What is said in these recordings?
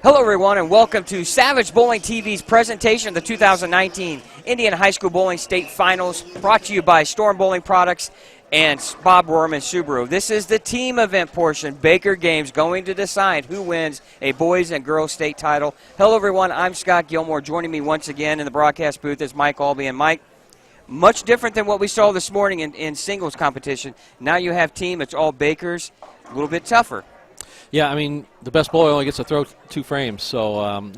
Hello, everyone, and welcome to Savage Bowling TV's presentation of the 2019 Indiana High School Bowling State Finals, brought to you by Storm Bowling Products and Bob Rohrman Subaru. This is the team event portion. Baker Games going to decide who wins a boys and girls state title. Hello, everyone. I'm Scott Gilmore. Joining me once again in the broadcast booth is Mike Aulby. And Mike, much different than what we saw this morning in singles competition. Now you have team. It's all Bakers. A little bit tougher. Yeah, I mean, the best bowler only gets to throw 2 frames. So,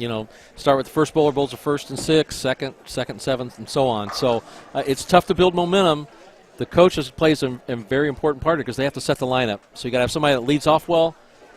start with the first bowler bowls the first and sixth, second, seventh, and so on. So it's tough to build momentum. The coaches plays a very important part because they have to set the lineup. So you got to have somebody that leads off well,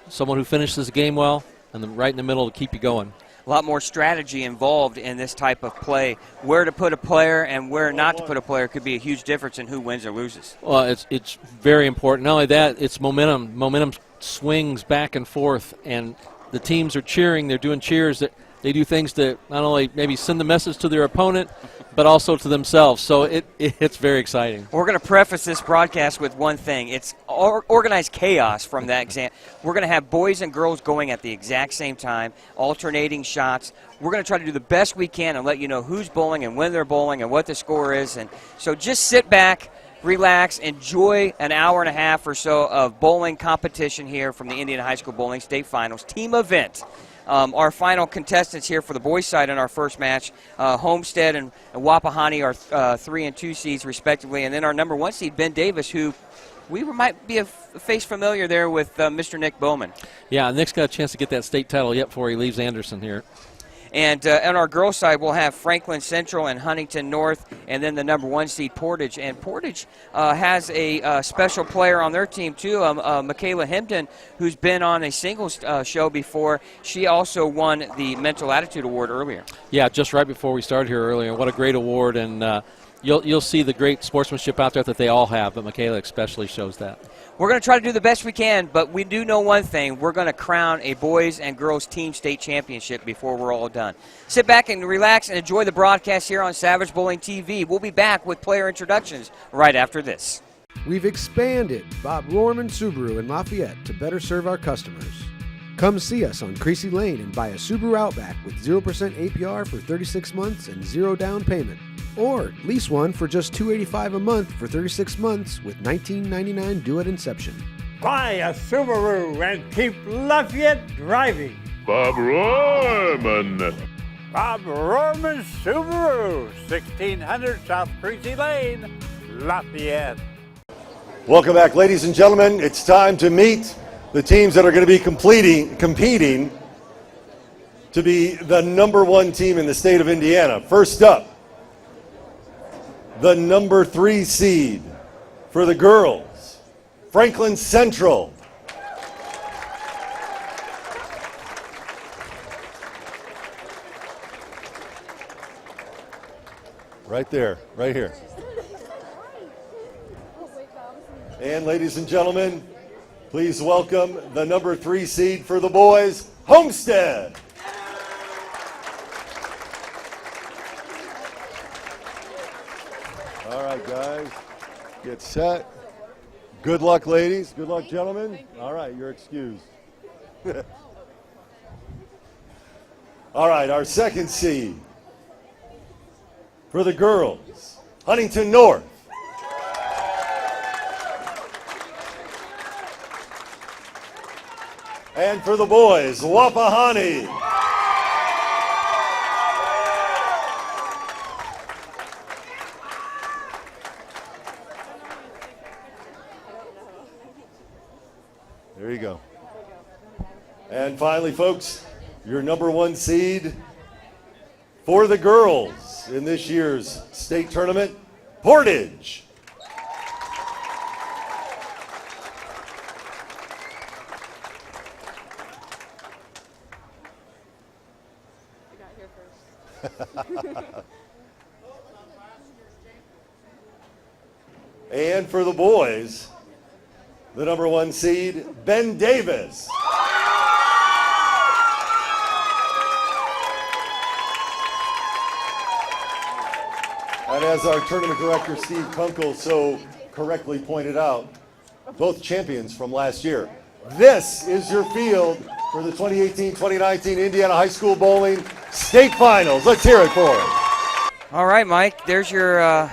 someone who finishes the game well, and then right in the middle to keep you going. A lot more strategy involved in this type of play. Where to put a player and where not to put a player could be a huge difference in who wins or loses. Well, it's very important. Not only that, it's momentum. Momentum swings back and forth, and the teams are cheering. They're doing cheers. That they do things that not only maybe send the message to their opponent, but also to themselves. So it's very exciting. We're going to preface this broadcast with one thing. It's organized chaos from that exam. We're going to have boys and girls going at the exact same time, alternating shots. We're going to try to do the best we can and let you know who's bowling and when they're bowling and what the score is. And so just sit back, relax, enjoy an hour and a half or so of bowling competition here from the Indiana High School Bowling State Finals team event. Our final contestants here for the boys' side in our first match, Homestead and Wapahani are 3 and 2 seeds respectively, and then our number 1 seed, Ben Davis, who we might be a face familiar there with Mr. Nick Bowman. Yeah, Nick's got a chance to get that state title yet before he leaves Anderson here. And on our girls' side, we'll have Franklin Central and Huntington North, and then the number 1 seed, Portage. And Portage has a special player on their team, too, Michaela Hempton, who's been on a singles show before. She also won the Mental Attitude Award earlier. Yeah, just right before we started here earlier. What a great award, and you'll see the great sportsmanship out there that they all have, but Michaela especially shows that. We're going to try to do the best we can, but we do know one thing. We're going to crown a boys and girls team state championship before we're all done. Sit back and relax and enjoy the broadcast here on Savage Bowling TV. We'll be back with player introductions right after this. We've expanded Bob Rohrman Subaru in Lafayette to better serve our customers. Come see us on Creasy Lane and buy a Subaru Outback with 0% APR for 36 months and 0 down payment. Or lease one for just $285 a month for 36 months with $19.99 due at inception. Buy a Subaru and keep Lafayette driving. Bob Rohrman. Bob Rohrman Subaru, 1600 South Creasy Lane, Lafayette. Welcome back, ladies and gentlemen. It's time to meet the teams that are going to be competing to be the number 1 team in the state of Indiana. First up, the number 3 seed for the girls, Franklin Central. Right there, right here. And ladies and gentlemen, please welcome the number 3 seed for the boys, Homestead. All right, guys, get set. Good luck, ladies. Good luck, gentlemen. All right, you're excused. All right, our second seed for the girls, Huntington North. And for the boys, Wapahani. There you go. And finally, folks, your number 1 seed for the girls in this year's state tournament, Portage. And for the boys, the number 1 seed, Ben Davis. And as our tournament director, Steve Kunkel, so correctly pointed out, both champions from last year. This is your field for the 2018-2019 Indiana High School Bowling State Finals. Let's hear it for him. All right, Mike, there's your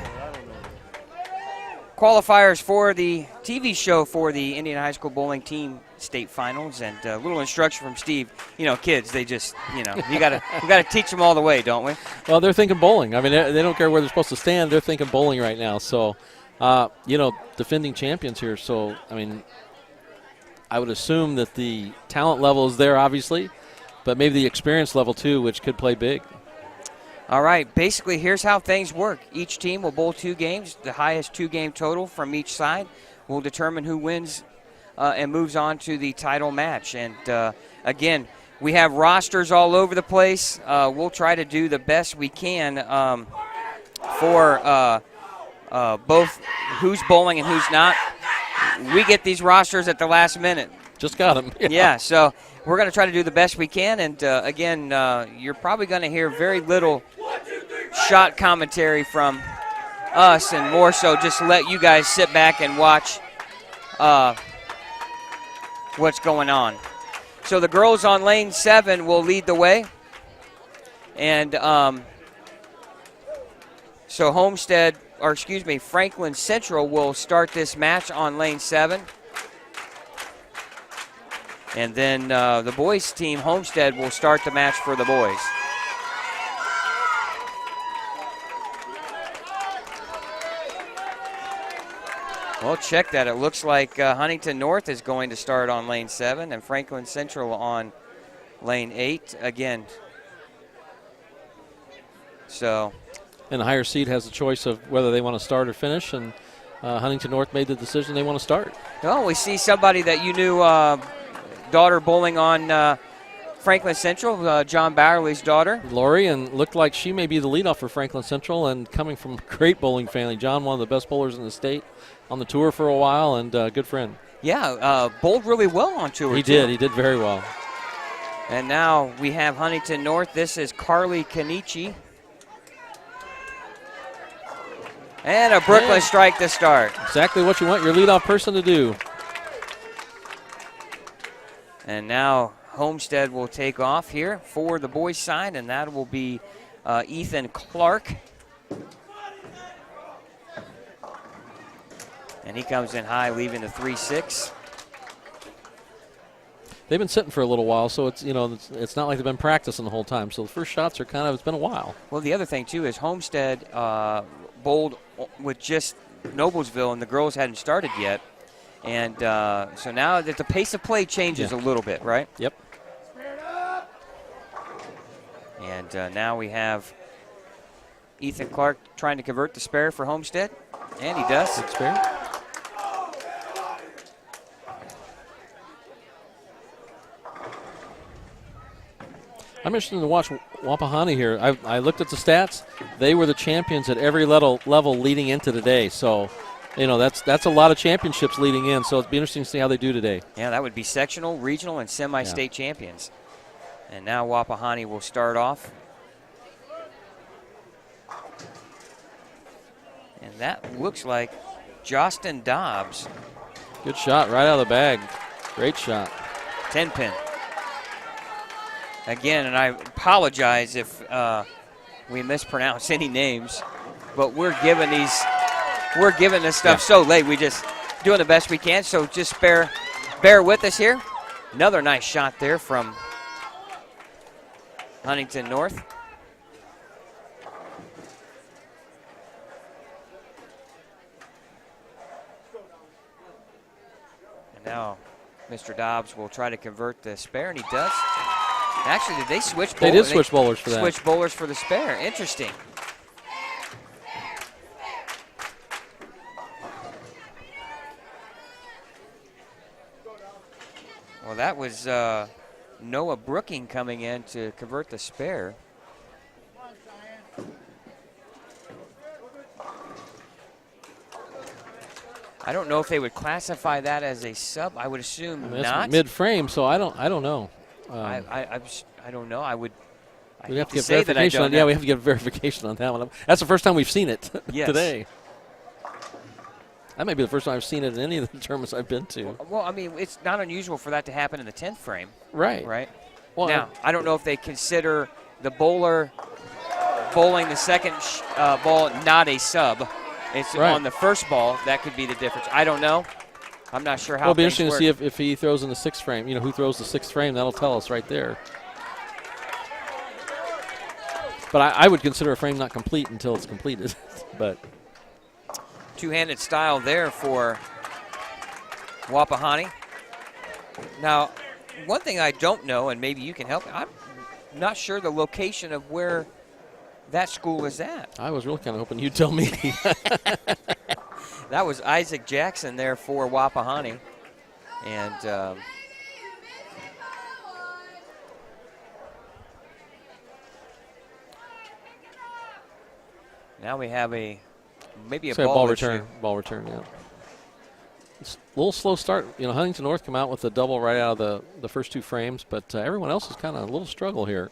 qualifiers for the TV show for the Indiana High School Bowling Team State Finals, and a little instruction from Steve. You know, kids, they just, we gotta teach them all the way, don't we? Well, they're thinking bowling. I mean, they don't care where they're supposed to stand. They're thinking bowling right now. So, defending champions here. So, I mean, I would assume that the talent level is there, obviously, but maybe the experience level too, which could play big. All right, basically here's how things work. Each team will bowl 2 games. The highest 2-game total from each side will determine who wins and moves on to the title match. And again, we have rosters all over the place. We'll try to do the best we can for both who's bowling and who's not. We get these rosters at the last minute. Just got them. Yeah, so we're going to try to do the best we can. And again, you're probably going to hear very little shot commentary from us, and more so just let you guys sit back and watch what's going on. So the girls on lane 7 will lead the way. And so Franklin Central will start this match on lane 7. And then the boys team, Homestead, will start the match for the boys. Well, check that. It looks like Huntington North is going to start on lane 7 and Franklin Central on lane 8 again. So, and the higher seed has the choice of whether they want to start or finish, and Huntington North made the decision they want to start. Well, we see somebody that you knew, daughter bowling on Franklin Central, John Bowerly's daughter. Lori, and looked like she may be the leadoff for Franklin Central, and coming from a great bowling family. John, one of the best bowlers in the state, on the tour for a while, and a good friend. Yeah, bowled really well on tour. He did very well. And now we have Huntington North. This is Carly Kenichi. And a Brooklyn strike to start. Exactly what you want your leadoff person to do. And now Homestead will take off here for the boys' side, and that will be Ethan Clark. And he comes in high, leaving the 3-6. They've been sitting for a little while, so it's it's not like they've been practicing the whole time. So the first shots are it's been a while. Well, the other thing too is Homestead bowled with just Noblesville, and the girls hadn't started yet. And so now that the pace of play changes a little bit, right? Yep. And now we have Ethan Clark trying to convert the spare for Homestead, and he does. Good spare. I'm interested to watch Wapahani here. I looked at the stats. They were the champions at every level leading into today. So, that's a lot of championships leading in. So it'd be interesting to see how they do today. Yeah, that would be sectional, regional, and semi-state champions. And now Wapahani will start off. And that looks like Justin Dobbs. Good shot right out of the bag. Great shot. 10-pin. Again, and I apologize if we mispronounce any names, but we're giving this stuff so late. We just doing the best we can, so just bear with us here. Another nice shot there from Huntington North. And now Mr. Dobbs will try to convert the spare, and he does. Actually, did they switch bowlers? They did switch bowlers for that. Switch bowlers for the spare. Interesting. Well, that was Noah Brooking coming in to convert the spare. I don't know if they would classify that as a sub. I would assume not. Mid-frame, so I don't know. I don't know. We have to get verification on. Yeah, we have to get verification on that one. That's the first time we've seen it today. That may be the first time I've seen it in any of the tournaments I've been to. Well, I mean, it's not unusual for that to happen in the 10th frame. Right. Right? Well, now, I don't know if they consider the bowler bowling the second ball not a sub. It's Right. on the first ball. That could be the difference. I don't know. I'm not sure how it'll be things interesting work. to see if he throws in the 6th frame. Who throws the 6th frame. That'll tell us right there. But I would consider a frame not complete until it's completed. But Two-handed style there for Wapahani. Now, one thing I don't know, and maybe you can help, I'm not sure the location of where that school is at. I was really kind of hoping you'd tell me. That was Isaac Jackson there for Wapahani. And now we have maybe a ball return. Ball return, yeah. It's a little slow start. Huntington North come out with a double right out of the first 2 frames, but everyone else is kind of a little struggle here.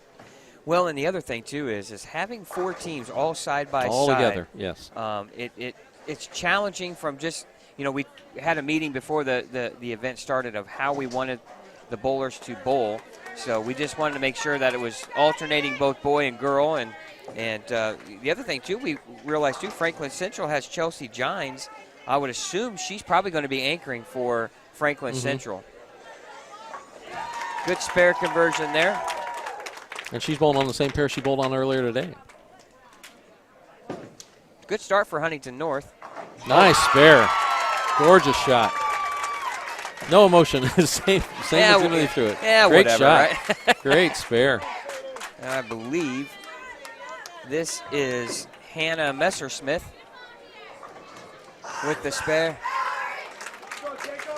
Well, and the other thing, too, is having 4 teams all side by all side. together, yes. It's challenging from just, we had a meeting before the event started of how we wanted the bowlers to bowl. So we just wanted to make sure that it was alternating both boy and girl. And the other thing, too, we realized, too, Franklin Central has Chelsea Gines. I would assume she's probably going to be anchoring for Franklin Central. Good spare conversion there. And she's bowling on the same pair she bowled on earlier today. Good start for Huntington North. Nice spare. Gorgeous shot. No emotion. same as when they threw it. Yeah, great whatever, shot. right? Great spare. I believe this is Hannah Messersmith with the spare.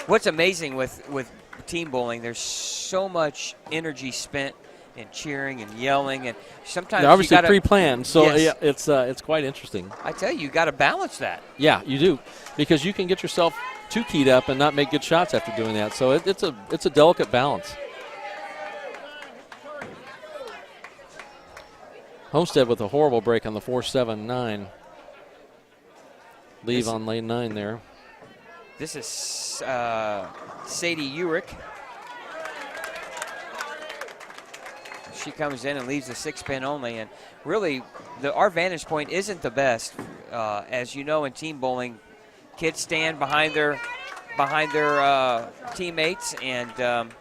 What's amazing with team bowling, there's so much energy spent in cheering and yelling, and sometimes they're obviously you gotta, pre-planned, so yes. yeah, it's quite interesting. I tell you got to balance that. Yeah, you do, because you can get yourself too keyed up and not make good shots after doing that. So it's a delicate balance. Homestead with a horrible break on the 4-7-9. Leave on lane 9 there. This is Sadie Urick. She comes in and leaves the 6-pin only, and really our vantage point isn't the best. As you know, in team bowling, kids stand behind their teammates, and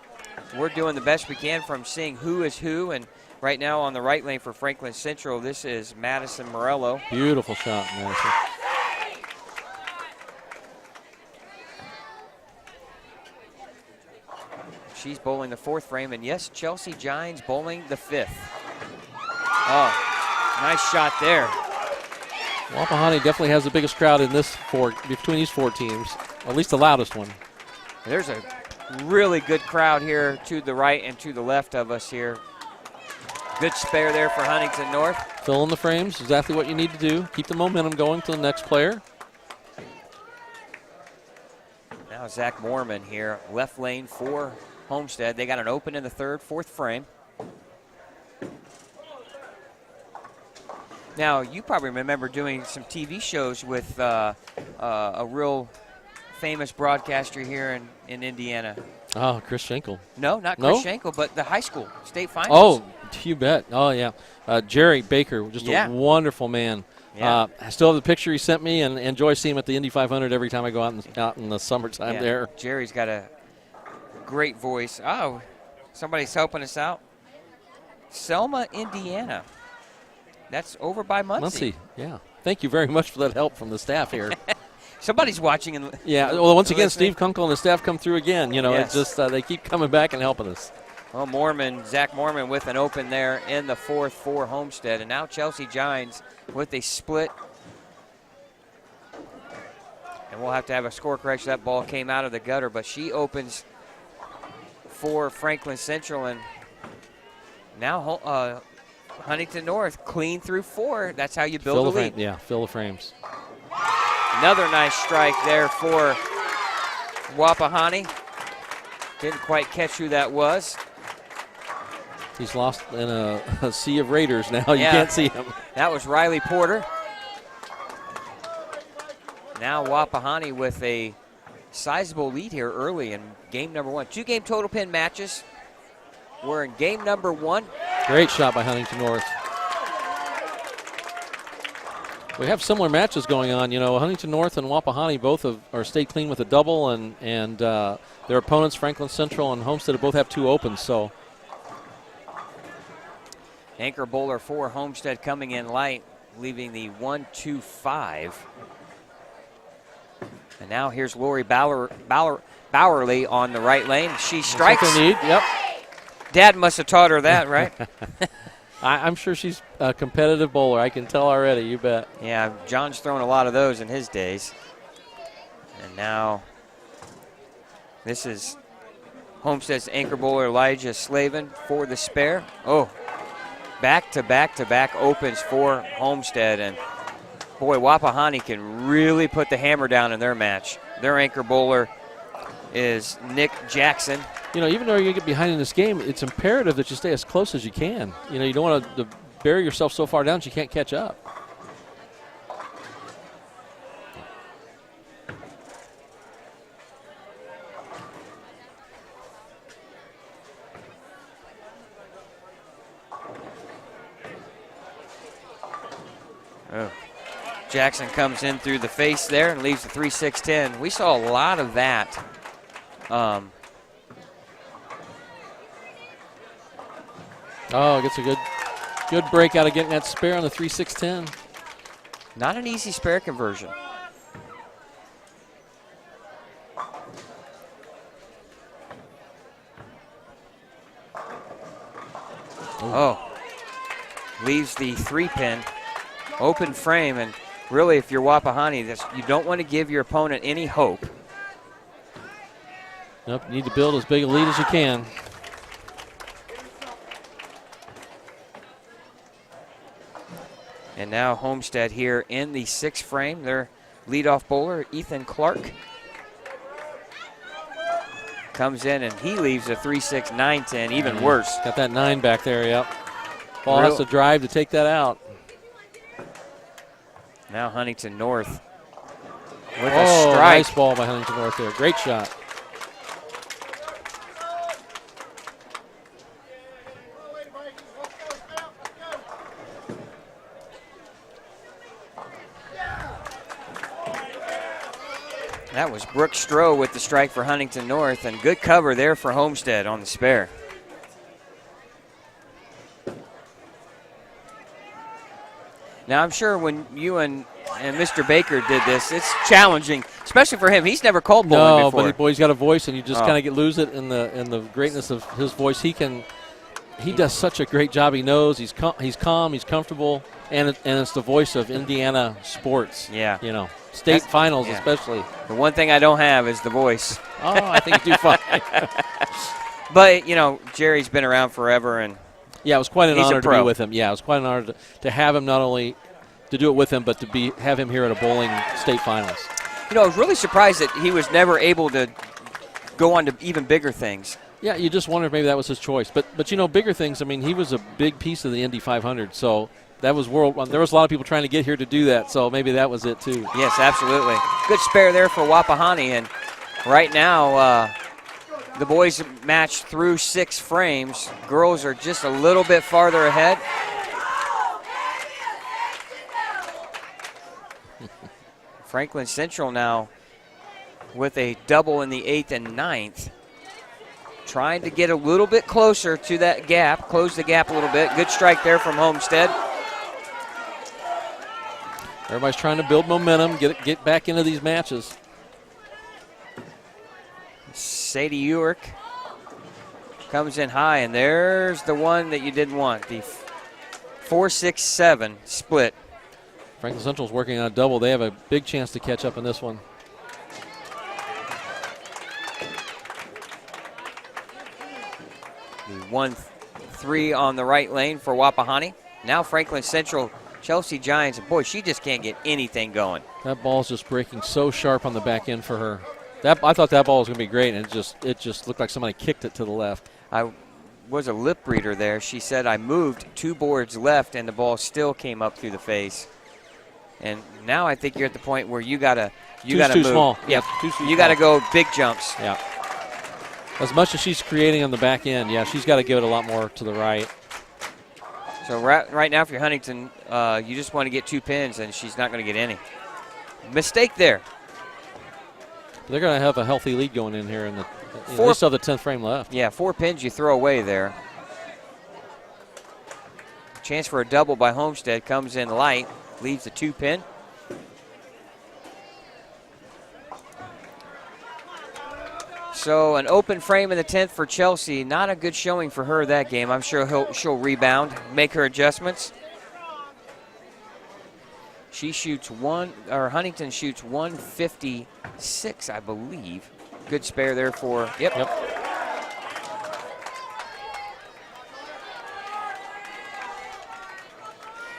we're doing the best we can from seeing who is who. And right now on the right lane for Franklin Central, this is Madison Morello. Beautiful shot, Madison. She's bowling the 4th frame, and yes, Chelsea Gines bowling the 5th. Oh, nice shot there. Wapahani definitely has the biggest crowd in between these 4 teams, at least the loudest one. There's a really good crowd here to the right and to the left of us here. Good spare there for Huntington North. Fill in the frames, exactly what you need to do. Keep the momentum going to the next player. Now Zach Mormon here, left lane for Homestead. They got an open in the 3rd, 4th frame. Now, you probably remember doing some TV shows with a real famous broadcaster here in Indiana. Oh, Chris Schenkel. No, not Chris Schenkel, but the high school state finals. Oh, you bet. Oh, yeah. Jerry Baker, just a wonderful man. Yeah. I still have the picture he sent me, and enjoy seeing him at the Indy 500 every time I go out in the summertime there. Jerry's got a great voice. Oh, somebody's helping us out. Selma, Indiana. That's over by Muncie. Yeah. Thank you very much for that help from the staff here. Somebody's watching. Well, once again, Steve Kunkel and the staff come through again. It's just they keep coming back and helping us. Well, Zach Mormon with an open there in the 4th for Homestead. And now Chelsea Gines with a split. And we'll have to have a score correction. That ball came out of the gutter, but she opens for Franklin Central. And now Huntington North clean through 4. That's how you build a lead. Yeah, fill the frames. Another nice strike there for Wapahani. Didn't quite catch who that was. He's lost in a sea of Raiders now. You can't see him. That was Riley Porter. now Wapahani with a sizable lead here early in game number 1. 2-game total pin matches. We're in game number 1. Great shot by Huntington North. We have similar matches going on. You know, Huntington North and Wapahani both are stayed clean with a double, and their opponents, Franklin Central and Homestead, both have 2 opens. So Anchor bowler for Homestead coming in light, leaving the 1-2-5. And now here's Lori Bowerly on the right lane. She strikes. Yep. Dad must have taught her that, right? I'm sure she's a competitive bowler. I can tell already, you bet. Yeah, John's thrown a lot of those in his days. And now this is Homestead's anchor bowler Elijah Slavin for the spare. Oh, back-to-back-to-back opens for Homestead. And boy, Wapahani can really put the hammer down in their match. Their anchor bowler is Nick Jackson. You know, even though you're going to get behind in this game, it's imperative that you stay as close as you can. You know, you don't want to bury yourself so far down that you can't catch up. Oh. Jackson comes in through the face there and leaves the 3-6-10. We saw a lot of that. Gets a good break out of getting that spare on the 3-6-10. Not an easy spare conversion. Leaves the 3-pin. Open frame, and really, if you're Wapahani, you don't want to give your opponent any hope. Nope, you need to build as big a lead as you can. And now Homestead here in the 6th frame. Their leadoff bowler, Ethan Clark, comes in, and he leaves a 3-6-9-10, even worse. Got that 9 back there, yep. Ball has to drive to take that out. Now Huntington North with a strike. Nice ball by Huntington North there. Great shot. That was Brooke Stroh with the strike for Huntington North, and good cover there for Homestead on the spare. Now, I'm sure when you and Mr. Baker did this, it's challenging, especially for him. He's never called bowling before. No, but he's got a voice, and you just kind of lose it in the greatness of his voice. He does such a great job. He knows he's calm, he's comfortable, and it's the voice of Indiana sports. Yeah, you know, state finals especially. The one thing I don't have is the voice. Oh, I think you do fine. But you know, Jerry's been around forever, and yeah, it was quite an honor to be with him. Yeah, it was quite an honor to have him, not only to do it with him, but to have him here at a bowling state finals. You know, I was really surprised that he was never able to go on to even bigger things. Yeah, you just wonder if maybe that was his choice. But you know, bigger things, I mean, he was a big piece of the Indy 500, so that was there was a lot of people trying to get here to do that, so maybe that was it too. Yes, absolutely. Good spare there for Wapahani, and right now the boys match through 6 frames. Girls are just a little bit farther ahead. Franklin Central now with a double in the 8th and 9th. Trying to get a little bit closer to that gap, close the gap a little bit. Good strike there from Homestead. Everybody's trying to build momentum, get back into these matches. Sadie Urick comes in high, and there's the one that you didn't want, the 4-6-7 split. Franklin Central's working on a double. They have a big chance to catch up in this one. The 1-3 on the right lane for Wapahani. Now Franklin Central, Chelsea Giants. Boy, she just can't get anything going. That ball's just breaking so sharp on the back end for her. I thought that ball was going to be great, and it just looked like somebody kicked it to the left. I was a lip reader there. She said, I moved 2 boards left, and the ball still came up through the face. And now I think you're at the point where you got to You got to too move. small. Yep. Too You got to small. go big jumps. Yeah. As much as she's creating on the back end, yeah, she's got to give it a lot more to the right. So right now, if you're Huntington, you just want to get 2 pins, and she's not going to get any. Mistake there. They're going to have a healthy lead going in here in the. They still have the 10th frame left. Yeah, 4 pins you throw away there. Chance for a double by Homestead comes in light, leaves the 2 pin. So an open frame in the 10th for Chelsea. Not a good showing for her that game. I'm sure she'll rebound, make her adjustments. She shoots Huntington shoots 156, I believe. Good spare there for, yep.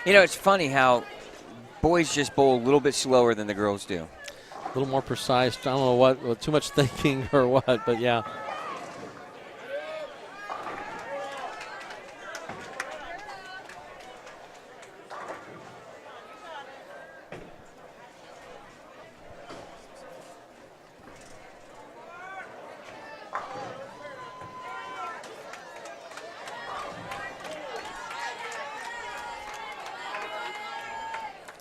You know, it's funny how boys just bowl a little bit slower than the girls do. A little more precise. I don't know what, too much thinking or what, but yeah.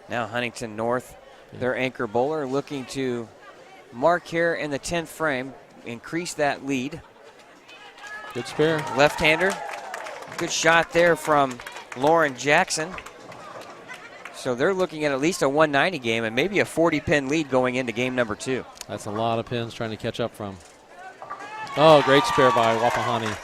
Now Huntington North, their anchor bowler, looking to mark here in the 10th frame, increase that lead. Good spare. Left-hander. Good shot there from Lauren Jackson. So they're looking at least a 190 game and maybe a 40-pin lead going into game number 2. That's a lot of pins trying to catch up from. Oh, great spare by Wapahani.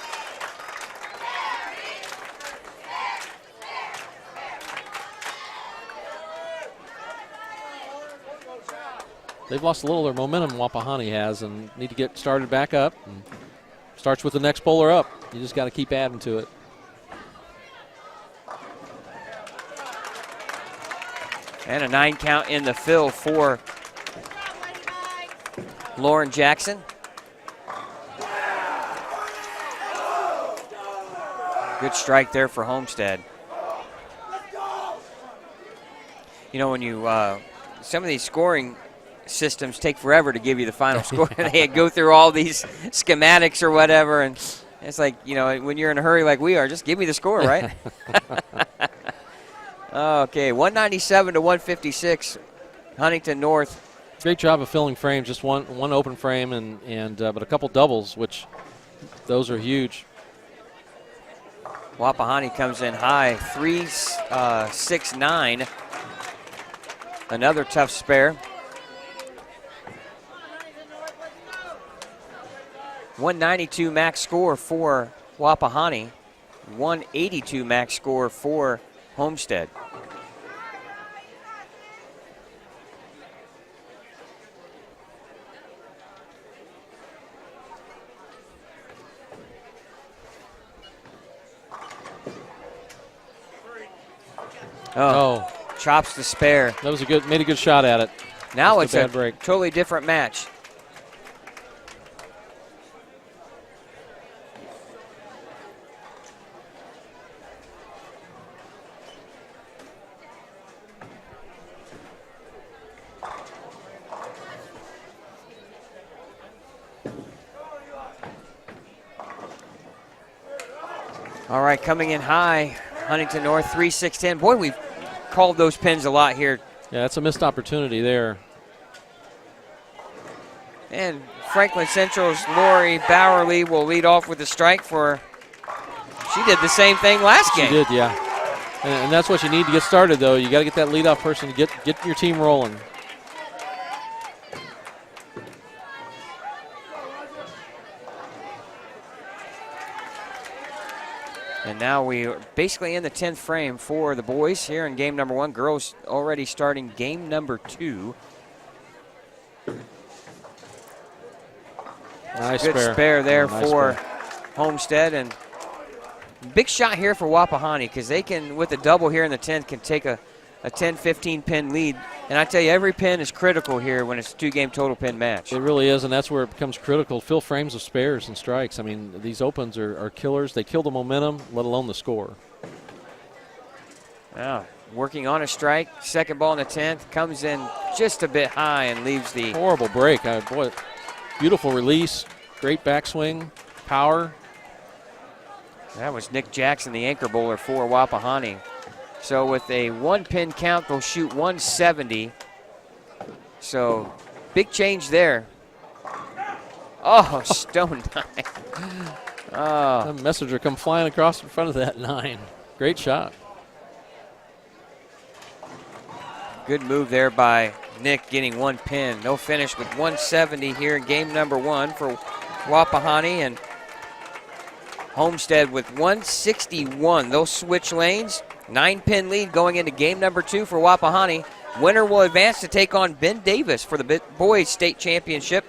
They've lost a little of their momentum, Wapahani has, and need to get started back up. And starts with the next bowler up. You just got to keep adding to it. And a 9 count in the fill for Lauren Jackson. Good strike there for Homestead. You know, when you some of these scoring systems take forever to give you the final score. They go through all these schematics or whatever, and it's like, you know, when you're in a hurry like we are, just give me the score, right? Okay, 197 to 156, Huntington North. Great job of filling frames, just one open frame and but a couple doubles, which those are huge. Wapahani comes in high, 3-6-9. Another tough spare. 192 max score for Wapahani. 182 max score for Homestead. Oh, chops the spare. That was made a good shot at it. Now Just it's a break. totally different match. All right, coming in high, Huntington North 3-6-10. Boy, we've called those pins a lot here. Yeah, that's a missed opportunity there. And Franklin Central's Lori Bowerly will lead off with the strike for. She did the same thing last game. She did, yeah. And that's what you need to get started, though. You got to get that leadoff person to get your team rolling. And now we are basically in the 10th frame for the boys here in game number 1. Girls already starting game number 2. Nice Good spare there for Homestead. And big shot here for Wapahani because they can, with a double here in the 10th, can take a 10-15 pin lead. And I tell you, every pin is critical here when it's a 2-game total pin match. It really is, and that's where it becomes critical. Fill frames of spares and strikes. I mean, these opens are killers. They kill the momentum, let alone the score. Wow. working on a strike. Second ball in the 10th. Comes in just a bit high and leaves the... Horrible break. Boy, beautiful release. Great backswing. Power. That was Nick Jackson, the anchor bowler for Wapahani. So with a 1-pin count, they'll shoot 170. So big change there. Oh, stone 9. Oh. That messenger come flying across in front of that 9. Great shot. Good move there by Nick, getting 1 pin. No finish with 170 here in game number 1 for Wapahani, and Homestead with 161. They'll switch lanes. 9-pin lead going into game number 2 for Wapahani. Winner will advance to take on Ben Davis for the boys state championship.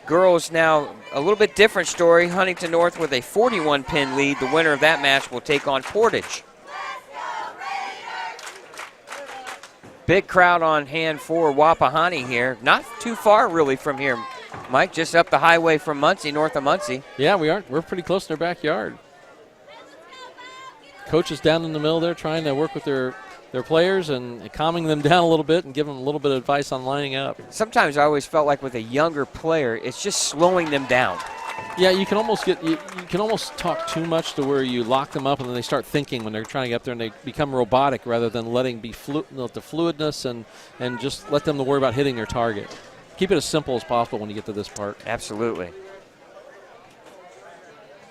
Girls now a little bit different story. Huntington North with a 41-pin lead. The winner of that match will take on Portage. Big crowd on hand for Wapahani here. Not too far really from here, Mike, just up the highway from Muncie, north of Muncie. Yeah, we are. We're pretty close in their backyard. Coach is down in the middle there trying to work with their players and calming them down a little bit and giving them a little bit of advice on lining up. Sometimes I always felt like with a younger player, it's just slowing them down. Yeah, you can almost talk too much to where you lock them up and then they start thinking when they're trying to get up there and they become robotic rather than letting the fluidness and just let them to worry about hitting their target. Keep it as simple as possible when you get to this part. Absolutely.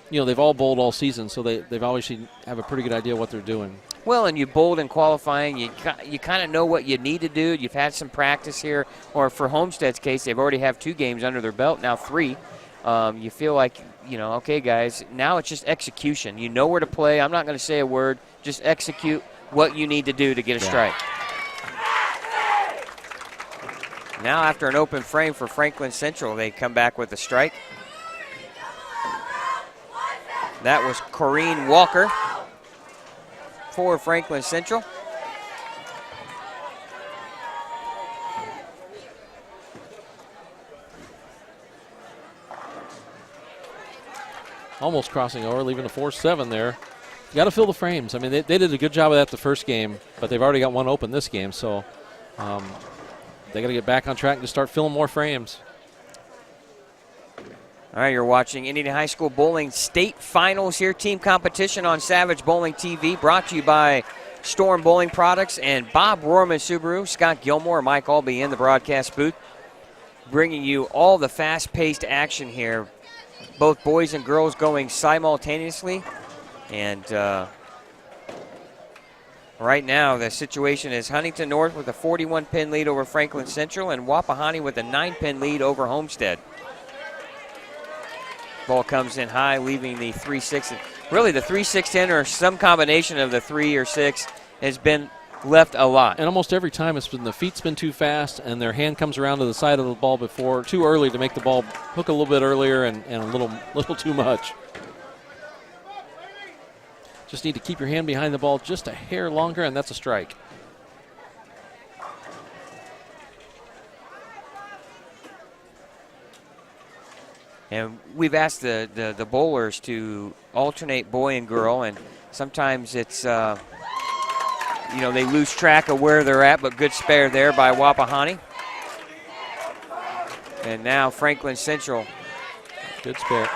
You know, they've all bowled all season, so they've obviously have a pretty good idea what they're doing. Well, and you bowled in qualifying. You kind of know what you need to do. You've had some practice here. Or for Homestead's case, they've already have 2 games under their belt, now 3. You feel like, okay, guys, now it's just execution. You know where to play. I'm not going to say a word. Just execute what you need to do to get a strike. Now after an open frame for Franklin Central, they come back with a strike. That was Corrine Walker for Franklin Central. Almost crossing over, leaving a 4-7 there. You got to fill the frames. I mean, they did a good job of that the first game, but they've already got one open this game, so they got to get back on track and just start filling more frames. All right, you're watching Indiana High School Bowling State Finals here. Team competition on Savage Bowling TV, brought to you by Storm Bowling Products and Bob Rohrman Subaru. Scott Gilmore, Mike Aulby in the broadcast booth, bringing you all the fast-paced action here. Both boys and girls going simultaneously. And right now, the situation is Huntington North with a 41-pin lead over Franklin Central and Wapahani with a 9-pin lead over Homestead. Ball comes in high, leaving the 3-6. Really, the 3-6-10 or some combination of the 3 or 6 has been left a lot. And almost every time it's been the feet's been too fast and their hand comes around to the side of the ball before, too early to make the ball hook a little bit earlier and a little too much. Just need to keep your hand behind the ball just a hair longer, and that's a strike. And we've asked the bowlers to alternate boy and girl, and sometimes it's, they lose track of where they're at, but good spare there by Wapahani. And now Franklin Central. Good spare.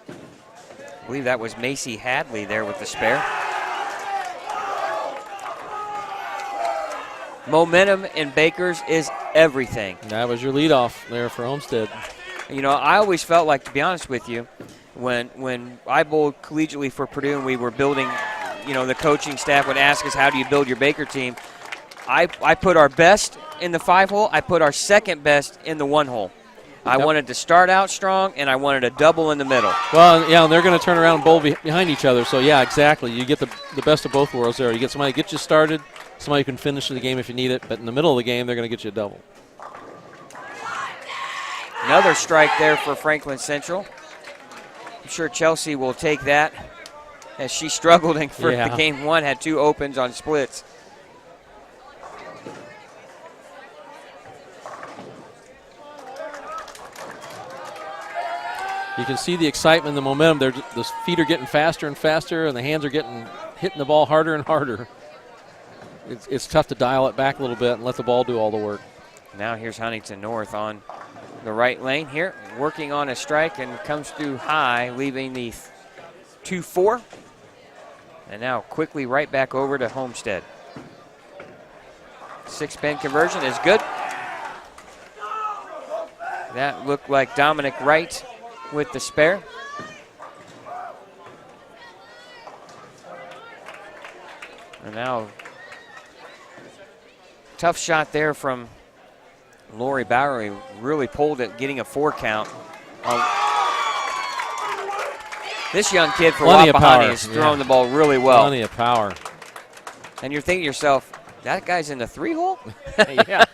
I believe that was Macy Hadley there with the spare. Momentum in Bakers is everything. That was your leadoff there for Homestead. I always felt like, to be honest with you, when I bowled collegiately for Purdue and we were building, the coaching staff would ask us, how do you build your Baker team? I put our best in the 5-hole. I put our second best in the 1-hole. I wanted to start out strong, and I wanted a double in the middle. Well, yeah, and they're going to turn around and bowl behind each other. So, yeah, exactly. You get the best of both worlds there. You get somebody to get you started, somebody who can finish the game if you need it, but in the middle of the game, they're going to get you a double. Another strike there for Franklin Central. I'm sure Chelsea will take that, as she struggled in the game 1, had 2 opens on splits. You can see the excitement, the momentum. The feet are getting faster and faster, and the hands are hitting the ball harder and harder. It's tough to dial it back a little bit and let the ball do all the work. Now here's Huntington North on the right lane here, working on a strike and comes through high, leaving the 2-4. And now quickly right back over to Homestead. 6-pin conversion is good. That looked like Dominic Wright with the spare. And now, tough shot there from Lori Bowery. Really pulled it, getting a 4 count. This young kid for Wapahani is throwing the ball really well. Plenty of power. And you're thinking to yourself, that guy's in the 3-hole? Yeah.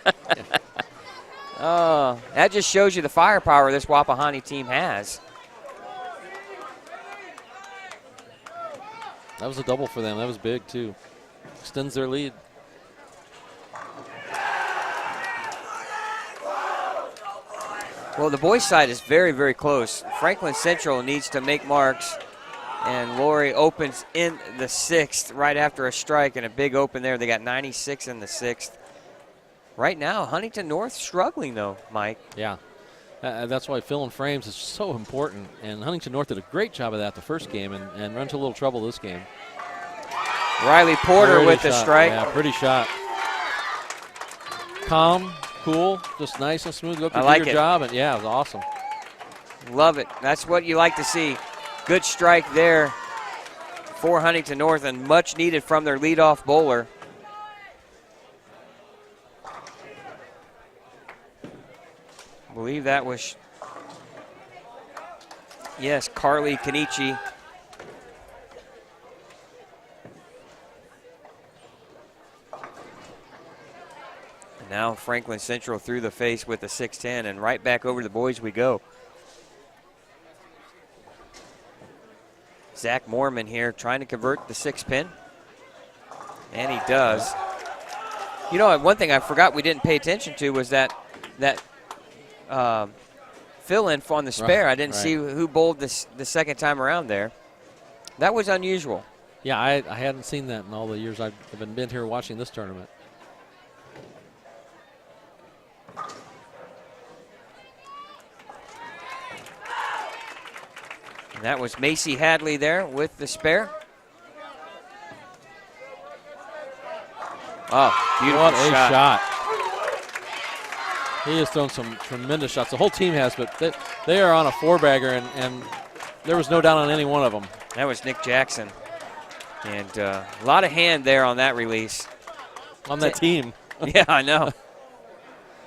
Oh, that just shows you the firepower this Wapahani team has. That was a double for them. That was big, too. Extends their lead. Well, the boys' side is very, very close. Franklin Central needs to make marks, and Lori opens in the 6th right after a strike and a big open there. They got 96 in the 6th. Right now, Huntington North struggling, though, Mike. Yeah. That's why filling frames is so important. And Huntington North did a great job of that the first game and run into a little trouble this game. Riley Porter with the strike. Yeah, pretty shot. Calm, cool, just nice and smooth. Go I like your it. job, and yeah, it was awesome. Love it. That's what you like to see. Good strike there for Huntington North, and much needed from their leadoff bowler. I believe that was, yes, Carly Kenichi. Now Franklin Central through the face with the 6-10, and right back over to the boys we go. Zach Moorman here trying to convert the 6-pin, and he does. You know, one thing I forgot we didn't pay attention to was that fill-in on the spare. Right, I didn't see who bowled the second time around there. That was unusual. Yeah, I hadn't seen that in all the years I've been here watching this tournament. And that was Macy Hadley there with the spare. Oh, beautiful what a shot. He has thrown some tremendous shots. The whole team has, but they are on a 4-bagger, and there was no doubt on any one of them. That was Nick Jackson. And a lot of hand there on that release. On that team. Yeah, I know.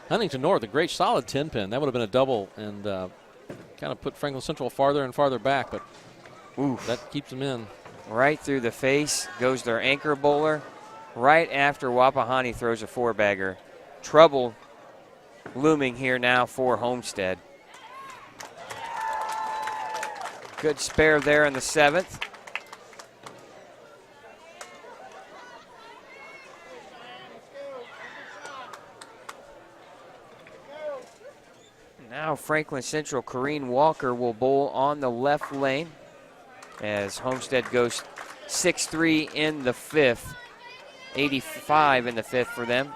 Huntington North, a great solid 10-pin. That would have been a double and kind of put Franklin Central farther and farther back, but oof, that keeps them in. Right through the face goes their anchor bowler. Right after Wapahani throws a 4-bagger. Trouble looming here now for Homestead. Good spare there in the 7th. Now Franklin Central, Corrine Walker will bowl on the left lane as Homestead goes 6-3 in the 5th. 85 in the 5th for them.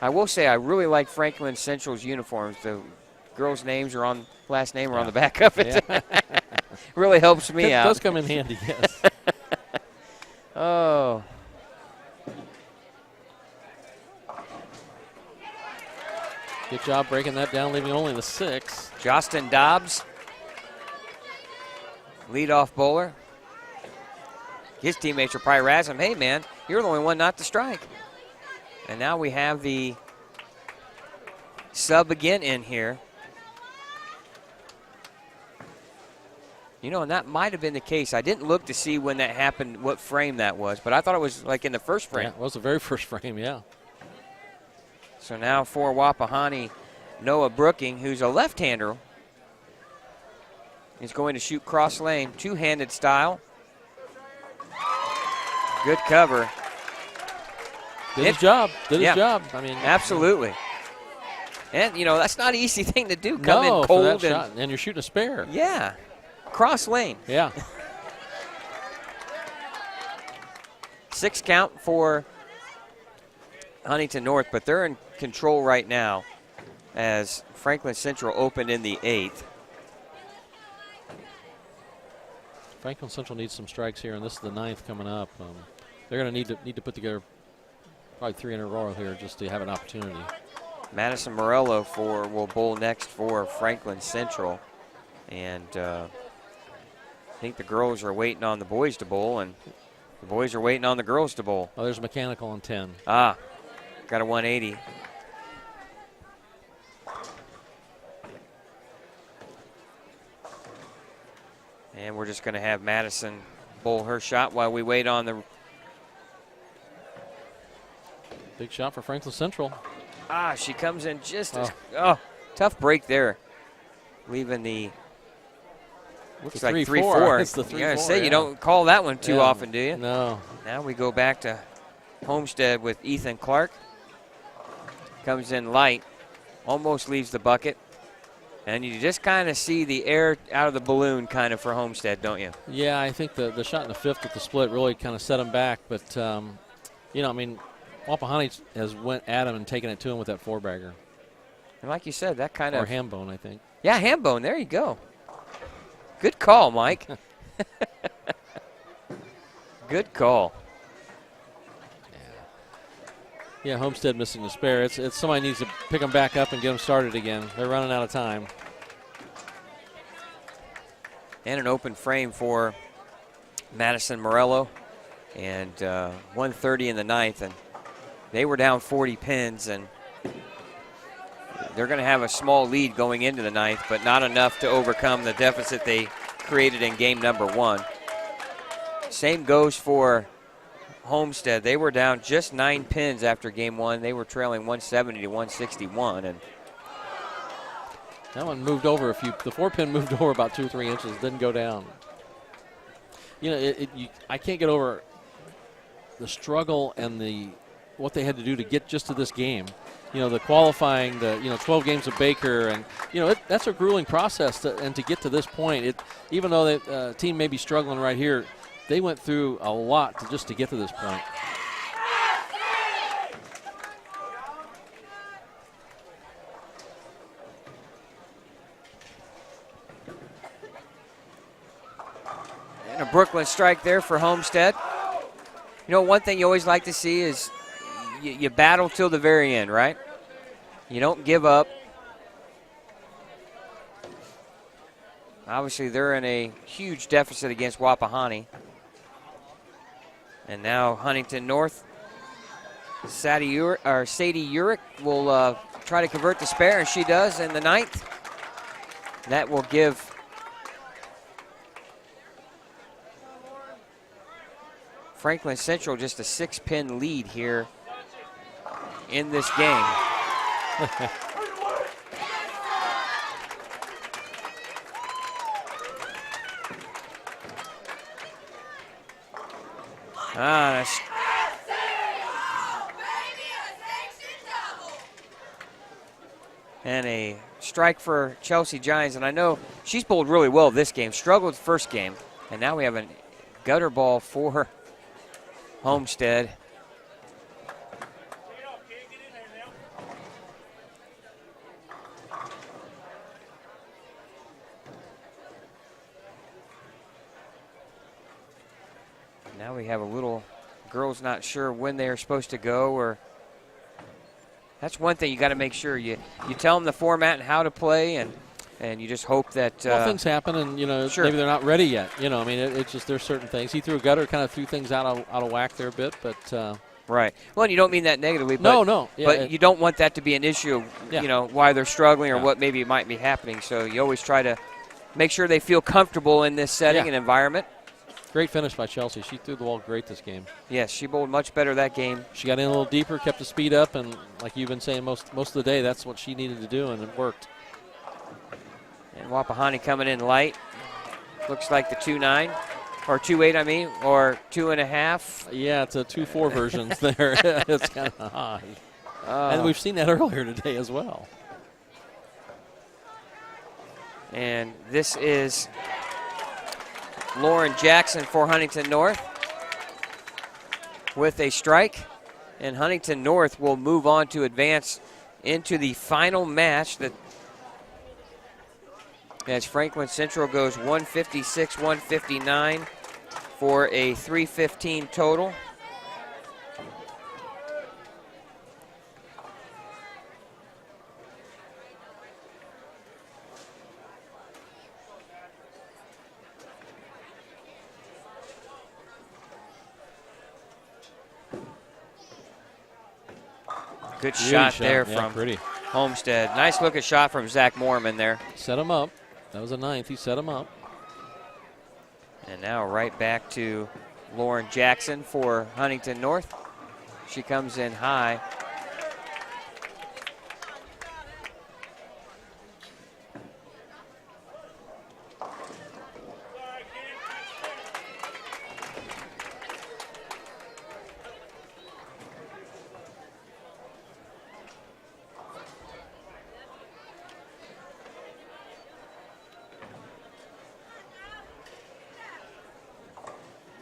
I will say I really like Franklin Central's uniforms. The girls' names are on, last name are on the back of it. Yeah. Really helps me out. It does come in handy, yes. Oh. Good job breaking that down, leaving only the 6. Justin Dobbs, leadoff bowler. His teammates are probably razzing him, hey man, you're the only one not to strike. And now we have the sub again in here. You know, and that might have been the case. I didn't look to see when that happened, what frame that was, but I thought it was like in the first frame. Yeah, it was the very first frame, yeah. So now for Wapahani, Noah Brooking, who's a left-hander, is going to shoot cross lane, two-handed style. Good cover. Did his job. Did his job. I mean, absolutely. And, you know, that's not an easy thing to do. Come No, in for cold. that shot, and you're shooting a spare. Yeah. Cross lane. Yeah. 6 count for Huntington North, but they're in control right now as Franklin Central opened in the 8th. Franklin Central needs some strikes here, and this is the 9th coming up. They're going to need to put together probably 3 in a row here just to have an opportunity. Madison Morello will bowl next for Franklin Central. And I think the girls are waiting on the boys to bowl, and the boys are waiting on the girls to bowl. Oh, there's Mechanical on 10. Ah, got a 180. And we're just going to have Madison bowl her shot while we wait on the... Big shot for Franklin Central. Ah, she comes in just as... Oh, tough break there. Leaving the... Looks like 3-4. It's the 3-4. Yeah, say you don't call that one too often, do you? No. Now we go back to Homestead with Ethan Clark. Comes in light, almost leaves the bucket. And you just kind of see the air out of the balloon kind of for Homestead, don't you? Yeah, I think the shot in the 5th at the split really kind of set him back. But, you know, I mean, Wapahani has went at him and taken it to him with that 4-bagger. And like you said, that kind of... Or Hambone, I think. Yeah, Hambone. There you go. Good call, Mike. Good call. Yeah, Homestead missing the spare. It's somebody needs to pick them back up and get them started again. They're running out of time. And an open frame for Madison Morello. And 1:30 in the 9th. And they were down 40 pins. And they're going to have a small lead going into the 9th, but not enough to overcome the deficit they created in game number 1. Same goes for Homestead. They were down just 9 pins after game 1. They were trailing 170 to 161. And that one moved over a few. The 4-pin moved over about 2 or 3 inches. Didn't go down. You know, I can't get over the struggle and what they had to do to get just to this game. You know, the qualifying, 12 games of Baker, and that's a grueling process. And to get to this point, even though the team may be struggling right here, they went through a lot just to get to this point. And a Brooklyn strike there for Homestead. You know, one thing you always like to see is you battle till the very end, right? You don't give up. Obviously, they're in a huge deficit against Wapahani. And now Huntington North, Sadie Urich will try to convert the spare, and she does in the 9th. That will give Franklin Central just a 6-pin lead here in this game. And a strike for Chelsea Giants. And I know she's bowled really well this game, struggled first game. And now we have a gutter ball for Homestead. Now we have a little, girls not sure when they're supposed to go, or that's one thing you got to make sure you tell them the format and how to play, and you just hope that things happen, and sure. Maybe they're not ready yet. I mean, it's just there's certain things. He threw a gutter, kind of threw things out of whack there a bit, but right. Well, and you don't mean that negatively, but no, yeah, but you don't want that to be an issue. Yeah. Why they're struggling or Yeah. what maybe might be happening. So you always try to make sure they feel comfortable in this setting and environment. Great finish by Chelsea. She threw the ball great this game. Yes, she bowled much better that game. She got in a little deeper, kept the speed up, and like you've been saying most of the day, that's what she needed to do, and it worked. And Wapahani coming in light. Looks like the 2.9, or 2.8, I mean, or 2.5. Yeah, it's a 2.4 versions there. It's kind of high. And we've seen that earlier today as well. And this is Lauren Jackson for Huntington North with a strike. And Huntington North will move on to advance into the final match that as Franklin Central goes 156-159 for a 315 total. Good shot there from Homestead. Nice looking shot from Zach Mormon there. Set him up. That was a ninth. He set him up. And now right back to Lauren Jackson for Huntington North. She comes in high.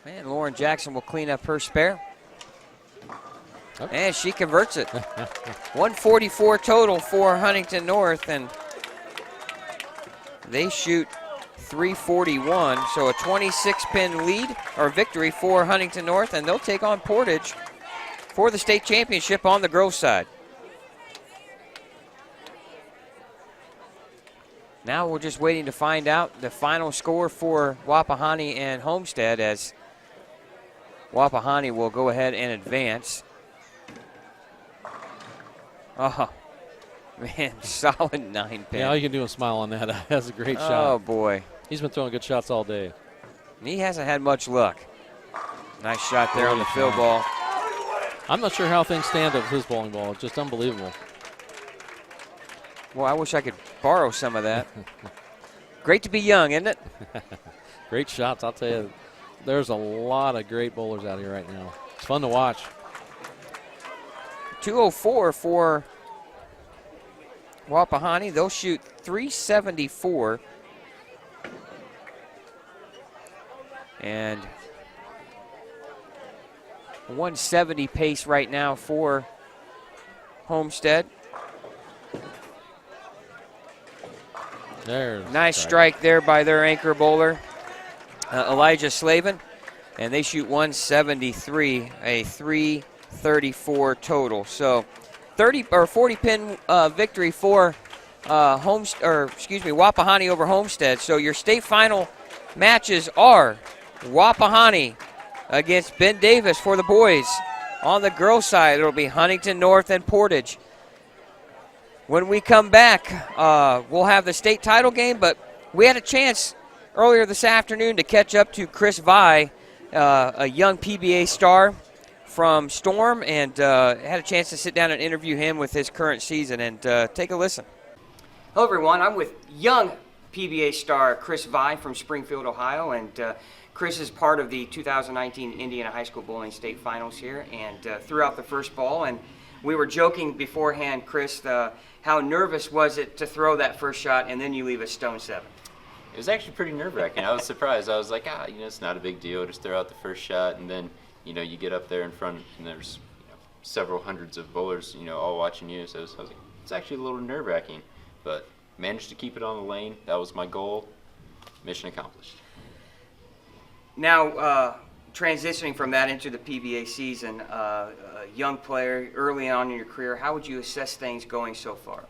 And Lauren Jackson will clean up her spare. Oh. And she converts it. 144 total for Huntington North, and they shoot 341. So a 26-pin lead or victory for Huntington North, and they'll take on Portage for the state championship on the girls' side. Now we're just waiting to find out the final score for Wapahani and Homestead, as Wapahani will go ahead and advance. Oh, man, solid 9-pin. Yeah, all you can do is smile on that. That's a great shot. Oh, boy. He's been throwing good shots all day. He hasn't had much luck. Nice shot there on the field ball. I'm not sure how things stand with his bowling ball. It's just unbelievable. Well, I wish I could borrow some of that. Great to be young, isn't it? Great shots, I'll tell you. There's a lot of great bowlers out here right now. It's fun to watch. 204 for Wapahani. They'll shoot 374. And 170 pace right now for Homestead. There's nice strike there by their anchor bowler, Elijah Slavin. And they shoot 173, a 334 total. So 40 pin victory for Wapahani over Homestead. So your state final matches are Wapahani against Ben Davis for the boys. On the girls' side, it'll be Huntington North and Portage. When we come back, we'll have the state title game, but we had a chance earlier this afternoon to catch up to Chris Vi, a young PBA star from Storm, and had a chance to sit down and interview him with his current season, and take a listen. Hello, everyone. I'm with young PBA star Chris Vi from Springfield, Ohio, and Chris is part of the 2019 Indiana High School Bowling State Finals here, and threw out the first ball. And we were joking beforehand, Chris, how nervous was it to throw that first shot and then you leave a stone 7? It was actually pretty nerve-wracking. I was surprised. I was like, it's not a big deal. Just throw out the first shot, and then, you get up there in front, and there's several hundreds of bowlers, all watching you. So I was like, it's actually a little nerve-wracking, but managed to keep it on the lane. That was my goal. Mission accomplished. Now, transitioning from that into the PBA season, a young player early on in your career, how would you assess things going so far?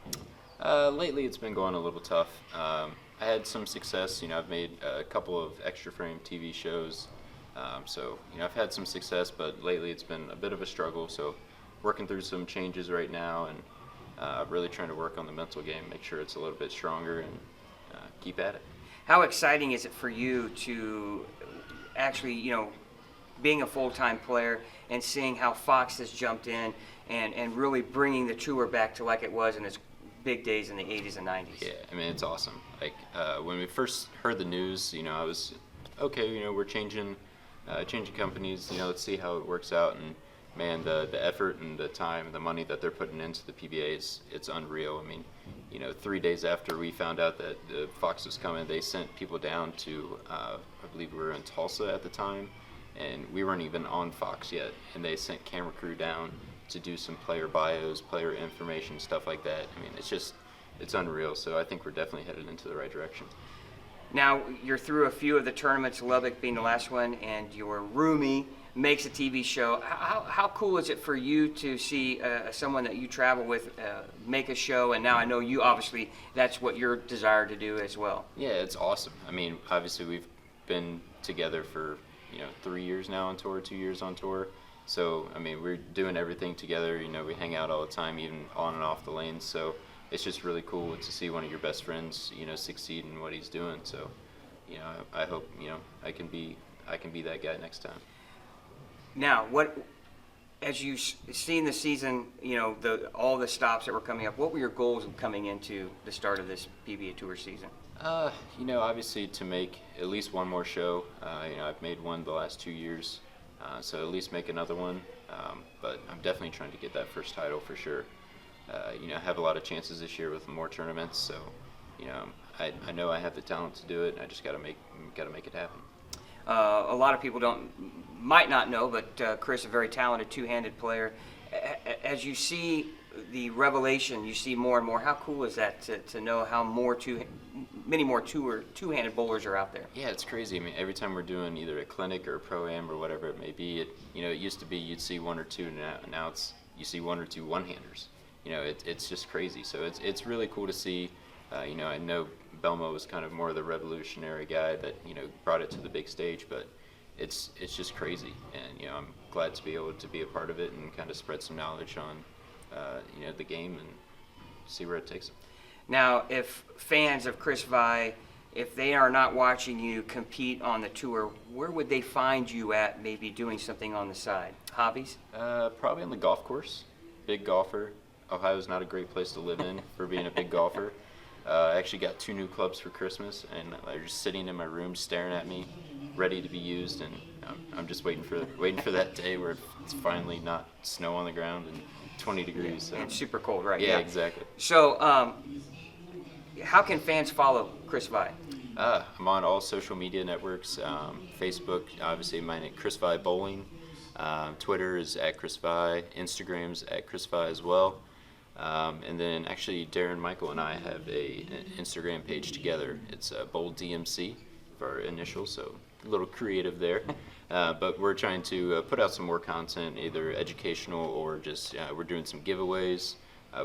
Lately, it's been going a little tough. I had some success. I've made a couple of extra frame TV shows. So, I've had some success, but lately it's been a bit of a struggle. So, working through some changes right now, and really trying to work on the mental game, make sure it's a little bit stronger, and keep at it. How exciting is it for you to actually, being a full-time player and seeing how Fox has jumped in and really bringing the tour back to like it was in its big days in the 80s and 90s? Yeah, it's awesome. Like, when we first heard the news, I was, okay, we're changing companies, let's see how it works out. And, man, the effort and the time and the money that they're putting into the PBAs, it's unreal. you know, 3 days after we found out that Fox was coming, they sent people down to, I believe we were in Tulsa at the time, and we weren't even on Fox yet, and they sent camera crew down to do some player bios, player information, stuff like that. I mean, it's unreal. So I think we're definitely headed into the right direction. Now, you're through a few of the tournaments, Lubbock being the last one, and your roomie makes a TV show. How cool is it for you to see someone that you travel with make a show, and now I know you obviously, that's what your desire to do as well. Yeah, it's awesome. I mean, obviously we've been together for, 3 years now on tour, 2 years on tour. So, I mean, we're doing everything together. We hang out all the time, even on and off the lanes. So it's just really cool to see one of your best friends, succeed in what he's doing. So, I hope, I can be that guy next time. Now, as you've seen the season, all the stops that were coming up, what were your goals coming into the start of this PBA Tour season? Obviously to make at least one more show. I've made one the last 2 years, so at least make another one. But I'm definitely trying to get that first title for sure. I have a lot of chances this year with more tournaments, so I know I have the talent to do it. I just got to make it happen. A lot of people might not know, but Chris, a very talented two-handed player. As you see the revelation, you see more and more. How cool is that to know how many more two-handed bowlers are out there? Yeah, it's crazy. I mean, every time we're doing either a clinic or a pro-am or whatever it may be, it used to be you'd see one or two, and now you see one or two one-handers. It's just crazy. So it's really cool to see. I know Belmo was kind of more of the revolutionary guy that brought it to the big stage, but it's just crazy, and I'm glad to be able to be a part of it and kind of spread some knowledge on the game and see where it takes them. Now, if fans of Chris Vi, if they are not watching you compete on the tour, where would they find you at, maybe doing something on the side? Hobbies? Probably on the golf course. Big golfer. Ohio's not a great place to live in for being a big golfer. I actually got 2 new clubs for Christmas, and they're just sitting in my room staring at me, ready to be used, and I'm just waiting for that day where it's finally not snow on the ground and 20 degrees. So. And super cold, right? Yeah, exactly. So, how can fans follow Chris Vi? I'm on all social media networks. Facebook, obviously, mine at Chris Vi Bowling. Twitter is at Chris Vi. Instagram's at Chris Vi as well. And then actually Darren, Michael, and I have an Instagram page together. It's Bold DMC for our initials, so a little creative there. But we're trying to put out some more content, either educational or just we're doing some giveaways.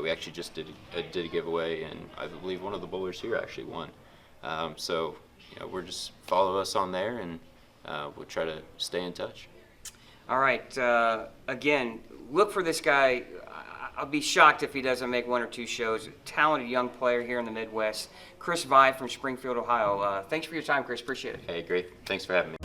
We actually just did a giveaway, and I believe one of the bowlers here actually won. So we're just follow us on there, and we'll try to stay in touch. All right. Again, look for this guy. I'll be shocked if he doesn't make 1 or 2 shows. Talented young player here in the Midwest. Chris Vi from Springfield, Ohio. Thanks for your time, Chris. Appreciate it. Hey, great. Thanks for having me.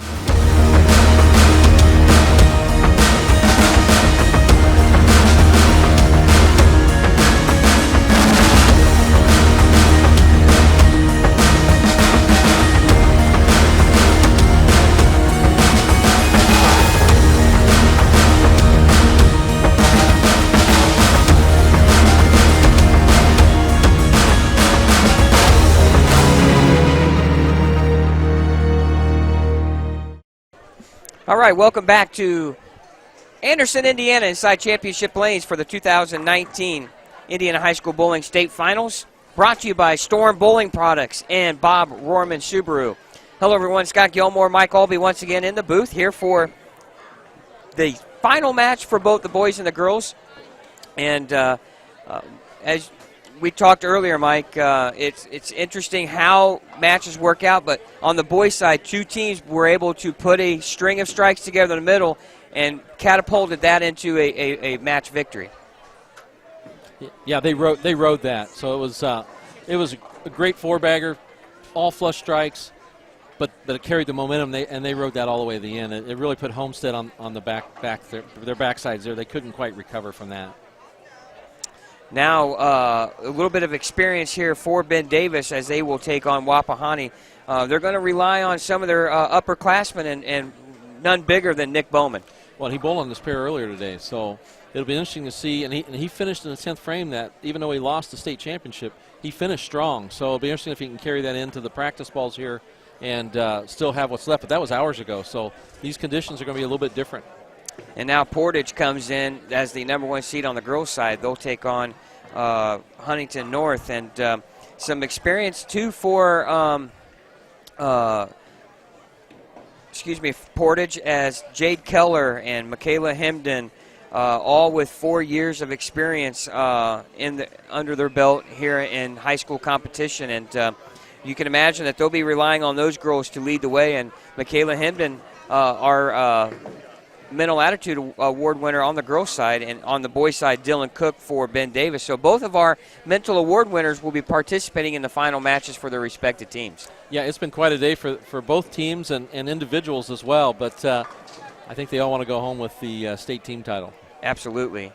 All right, welcome back to Anderson, Indiana, inside Championship Lanes for the 2019 Indiana High School Bowling State Finals, brought to you by Storm Bowling Products and Bob Rohrman Subaru. Hello, everyone. Scott Gilmore, Mike Aulby once again in the booth here for the final match for both the boys and the girls. And as we talked earlier, Mike, it's interesting how matches work out, but on the boys' side, 2 teams were able to put a string of strikes together in the middle and catapulted that into a match victory. Yeah, they rode that. So it was a great 4-bagger, all flush strikes, but it carried the momentum, and they rode that all the way to the end. It really put Homestead on the their backsides there. They couldn't quite recover from that. Now, a little bit of experience here for Ben Davis as they will take on Wapahani. They're going to rely on some of their upperclassmen and none bigger than Nick Bowman. Well, he bowled on this pair earlier today, so it'll be interesting to see. And he finished in the 10th frame that, even though he lost the state championship, he finished strong. So it'll be interesting if he can carry that into the practice balls here and still have what's left. But that was hours ago, so these conditions are going to be a little bit different. And now Portage comes in as the number 1 seed on the girls' side. They'll take on Huntington North. And some experience, too, for Portage, as Jade Keller and Michaela Hemden, all with 4 years of experience under their belt here in high school competition. And you can imagine that they'll be relying on those girls to lead the way. And Michaela Hemden, our Mental Attitude Award winner on the girls' side, and on the boys' side, Dylan Cook for Ben Davis. So both of our Mental Award winners will be participating in the final matches for their respective teams. Yeah, it's been quite a day for both teams and individuals as well, but I think they all want to go home with the state team title. Absolutely.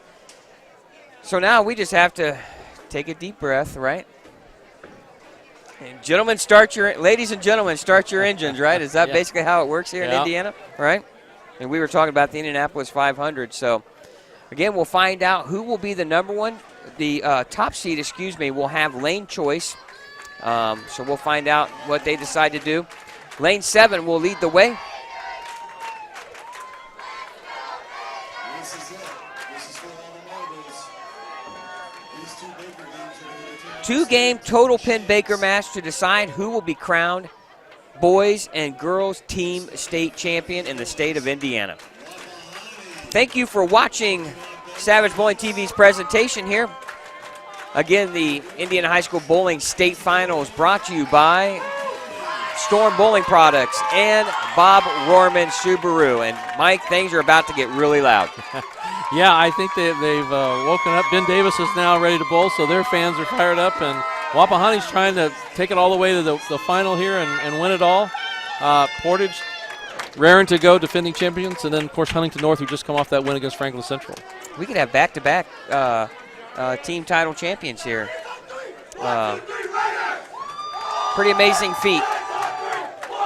So now we just have to take a deep breath, right? And ladies and gentlemen, start your engines, right? Is that basically how it works here in Indiana, right? And we were talking about the Indianapolis 500. So, again, we'll find out who will be the number 1. The top seed, will have lane choice. So we'll find out what they decide to do. Lane 7 will lead the way. This is it. This is for all the marbles. These 2 Baker games are going to 2-game total pin Baker match to decide who will be crowned boys and girls team state champion in the state of Indiana. Thank you for watching Savage Bowling TV's presentation here. Again, the Indiana High School Bowling State Finals brought to you by Storm Bowling Products and Bob Rohrman Subaru. And Mike, things are about to get really loud. Yeah, I think they've woken up. Ben Davis is now ready to bowl, so their fans are fired up, and Wapahani's trying to take it all the way to the final here and win it all. Portage raring to go, defending champions, and then, of course, Huntington North, who just come off that win against Franklin Central. We could have back-to-back team title champions here. Pretty amazing feat.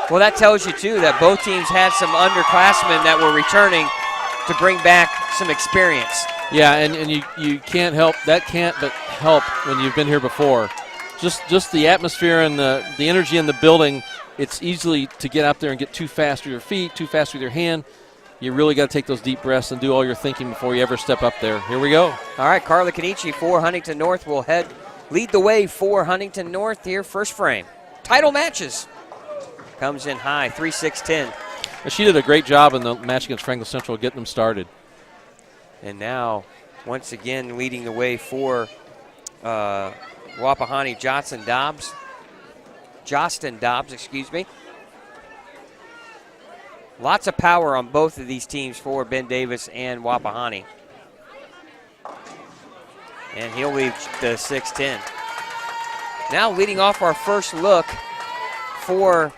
Well, that tells you, too, that both teams had some underclassmen that were returning to bring back some experience. Yeah, and you can't help, that can't but help when you've been here before. Just the atmosphere and the energy in the building, it's easily to get out there and get too fast with your feet, too fast with your hand. You really got to take those deep breaths and do all your thinking before you ever step up there. Here we go. All right, Carla Kenichi for Huntington North will lead the way for Huntington North here, first frame. Title matches. Comes in high, 3-6-10. She did a great job in the match against Franklin Central getting them started. And now, once again, leading the way for Wapahani, Jostin Dobbs, excuse me. Lots of power on both of these teams for Ben Davis and Wapahani. And he'll lead the 6-10. Now leading off our first look for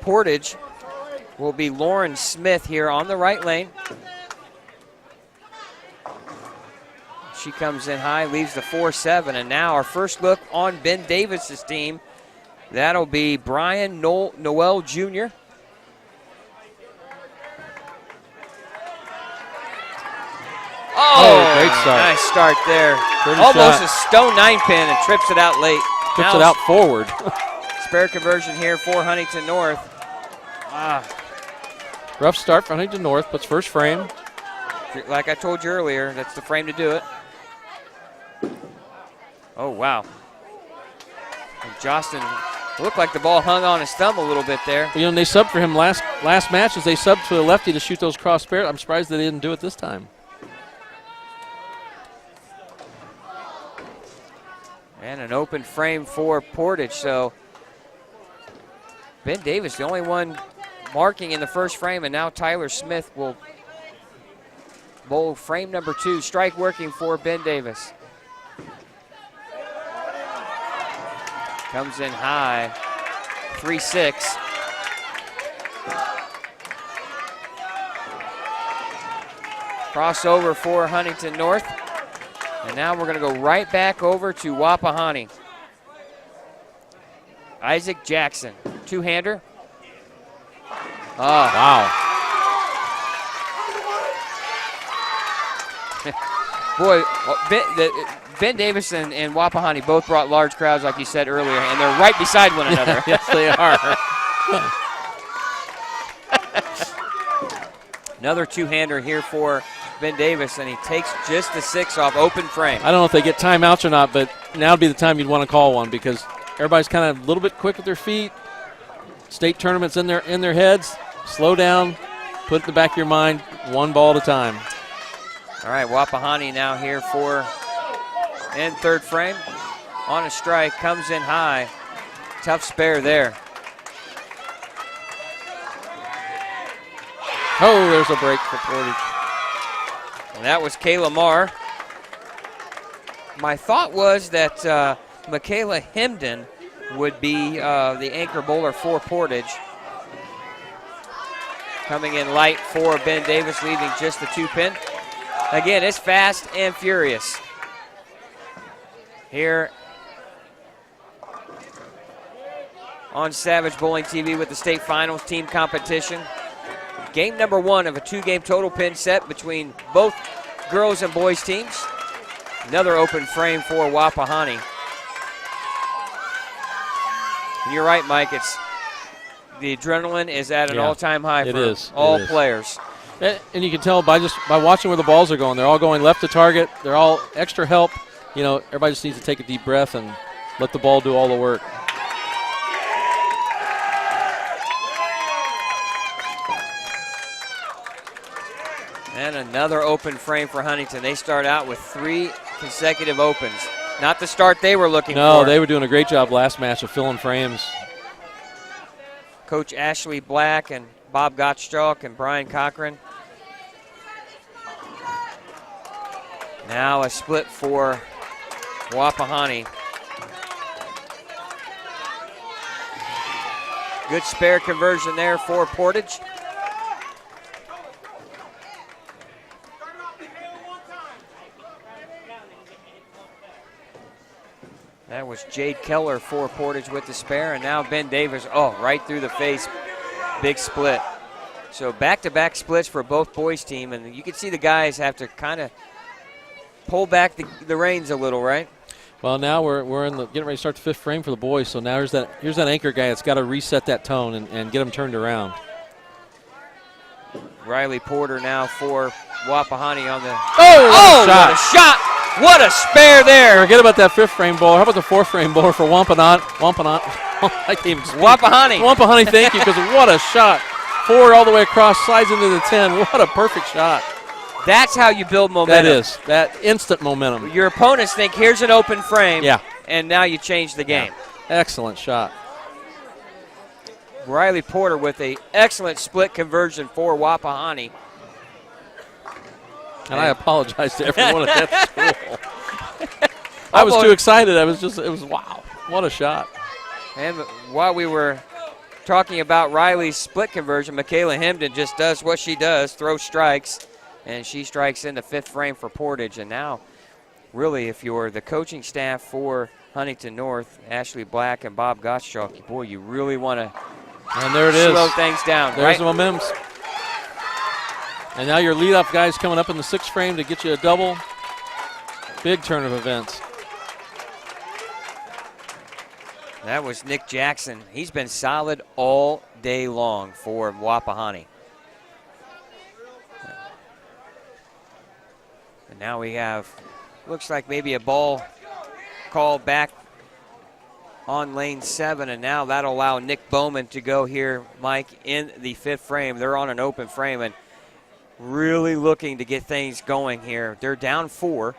Portage will be Lauren Smith here on the right lane. She comes in high, leaves the 4-7, and now our first look on Ben Davis's team. That'll be Brian Noel Jr. Oh, great start. Nice start there. Almost a stone 9-pin and trips it out late. Trips it out forward. Spare conversion here for Huntington North. Rough start for Huntington North, puts first frame. Like I told you earlier, that's the frame to do it. Oh, wow. And Jostin, looked like the ball hung on his thumb a little bit there. You know, and they subbed for him last matches. They subbed to a lefty to shoot those cross spares. I'm surprised they didn't do it this time. And an open frame for Portage. So Ben Davis, the only one marking in the first frame, and now Tyler Smith will bowl frame number 2. Strike working for Ben Davis. Comes in high, 3-6. Crossover for Huntington North. And now we're going to go right back over to Wapahani. Isaac Jackson, two-hander. Oh. Wow. Boy, Ben Davis and Wapahani both brought large crowds, like you said earlier, and they're right beside one another. Yes, they are. Another two-hander here for Ben Davis, and he takes just the 6 off open frame. I don't know if they get timeouts or not, but now would be the time you'd want to call one because everybody's kind of a little bit quick with their feet. State tournaments in their heads. Slow down. Put it in the back of your mind. One ball at a time. All right, Wapahani now here for in third frame. On a strike, comes in high. Tough spare there. Oh, there's a break for Portage. And that was Kayla Marr. My thought was that Michaela Hemden would be the anchor bowler for Portage. Coming in light for Ben Davis, leaving just the 2-pin. Again, it's fast and furious. Here on Savage Bowling TV with the state finals team competition. Game number 1 of a 2-game total pin set between both girls and boys teams. Another open frame for Wapahani. And you're right, Mike. The adrenaline is at an all-time high for all players. And you can tell by watching where the balls are going. They're all going left to target. They're all extra help. You know, everybody just needs to take a deep breath and let the ball do all the work. And another open frame for Huntington. They start out with 3 consecutive opens. Not the start they were looking for. No, they were doing a great job last match of filling frames. Coach Ashley Black and Bob Gottschalk and Brian Cochran. Now a split for Wapahani. Good spare conversion there for Portage. That was Jade Keller for Portage with the spare, and now Ben Davis, right through the face, big split. So back-to-back splits for both boys' team, and you can see the guys have to kind of pull back the reins a little, right? Well, now we're getting ready to start the 5th frame for the boys, so now here's that anchor guy that's got to reset that tone and get them turned around. Riley Porter now for Wapahani on the... What a shot! What a spare there! Forget about that 5th frame bowler. How about the 4th frame bowler for Wapahani? I can't even speak. Wapahani, thank you, because what a shot. 4 all the way across, slides into the 10. What a perfect shot. That's how you build momentum. That is. That instant momentum. Your opponents think, here's an open frame. Yeah. And now you change the game. Yeah. Excellent shot. Riley Porter with an excellent split conversion for Wapahani. And I apologize to everyone at that school. I was too excited. It was wow. What a shot. And while we were talking about Riley's split conversion, Michaela Hemden just does what she does, throw strikes, and she strikes in the 5th frame for Portage. And now, really, if you're the coaching staff for Huntington North, Ashley Black and Bob Gottschalk, boy, you really want to slow things down. There's the momentum. And now your leadoff guy's coming up in the 6th frame to get you a double. Big turn of events. That was Nick Jackson. He's been solid all day long for Wapahani. And now we have, looks like maybe a ball called back on lane 7, and now that'll allow Nick Bowman to go here, Mike, in the 5th frame. They're on an open frame and really looking to get things going here. They're down 4.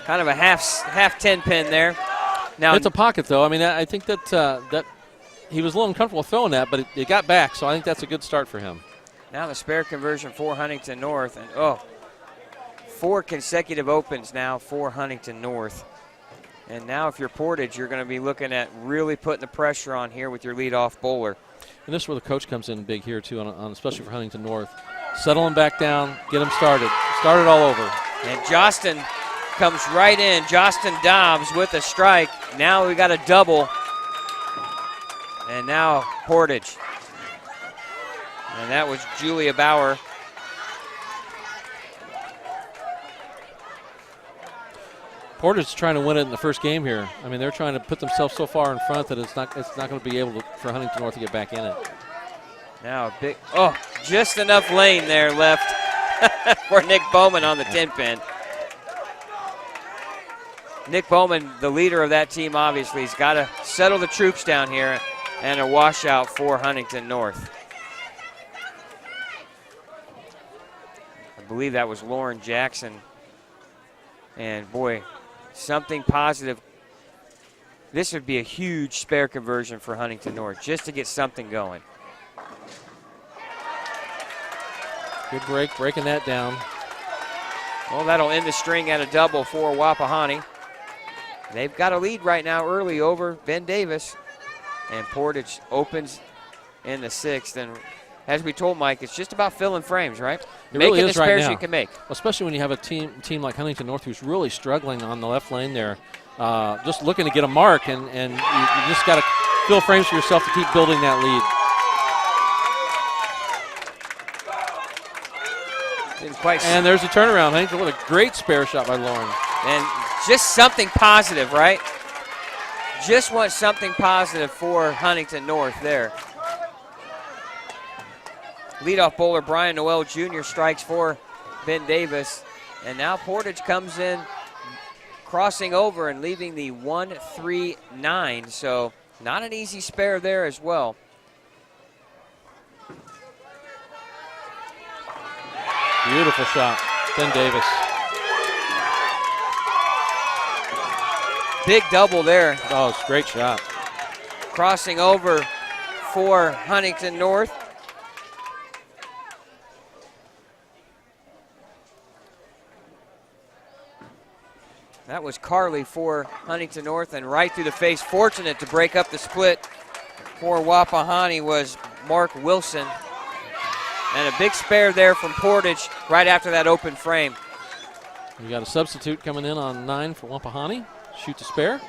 Kind of a half 10 pin there. Now it's a pocket, though. I mean, I think that that he was a little uncomfortable throwing that, but it got back, so I think that's a good start for him. Now the spare conversion for Huntington North, and 4 consecutive opens now for Huntington North. And now if you're Portage, you're going to be looking at really putting the pressure on here with your leadoff bowler. And this is where the coach comes in big here, too, on especially for Huntington North. Settle him back down, get him started. Start it all over. And Jostin comes right in. Jostin Dobbs with a strike. Now we got a double. And now Portage. And that was Julia Bauer Portage is trying to win it in the first game here. I mean, they're trying to put themselves so far in front that it's not going to be able for Huntington North to get back in it. Now a big, just enough lane there left for Nick Bowman on the 10-pin. Nick Bowman, the leader of that team, obviously, has got to settle the troops down here, and a washout for Huntington North. I believe that was Lauren Jackson. And boy, something positive. This would be a huge spare conversion for Huntington North just to get something going. Good break, breaking that down. Well, that'll end the string at a double for Wapahani. They've got a lead right now early over Ben Davis. And Portage opens in the 6th. And as we told Mike, it's just about filling frames, right? It really Making is the right spares now. you can make. Especially when you have a team like Huntington North who's really struggling on the left lane there. Just looking to get a mark, and you just got to fill frames for yourself to keep building that lead. Didn't quite And there's a turnaround. Huntington, what a great spare shot by Lauren. And just something positive, right? Just want something positive for Huntington North there. Leadoff bowler Brian Noel Jr. strikes for Ben Davis. And now Portage comes in, crossing over and leaving the 1-3-9. So not an easy spare there as well. Beautiful shot, Ben Davis. Big double there. Oh, it's a great shot. Crossing over for Huntington North. That was Carly for Huntington North, and right through the face. Fortunate to break up the split for Wapahani was Mark Wilson. And a big spare there from Portage right after that open frame. You got a substitute coming in on 9 for Wapahani. Shoots a spare.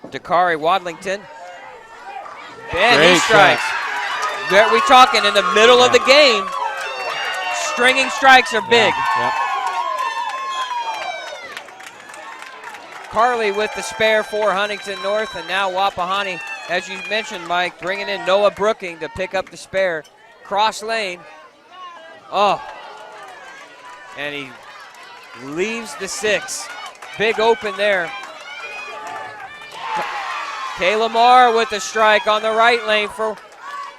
Dakari Wadlington. And Great he strikes. There we talking in the middle of the game. Stringing strikes are big. Yep. Carly with the spare for Huntington North, and now Wapahani, as you mentioned, Mike, bringing in Noah Brooking to pick up the spare. Cross lane. Oh. And he leaves the 6. Big open there. Kayla Marr with the strike on the right lane for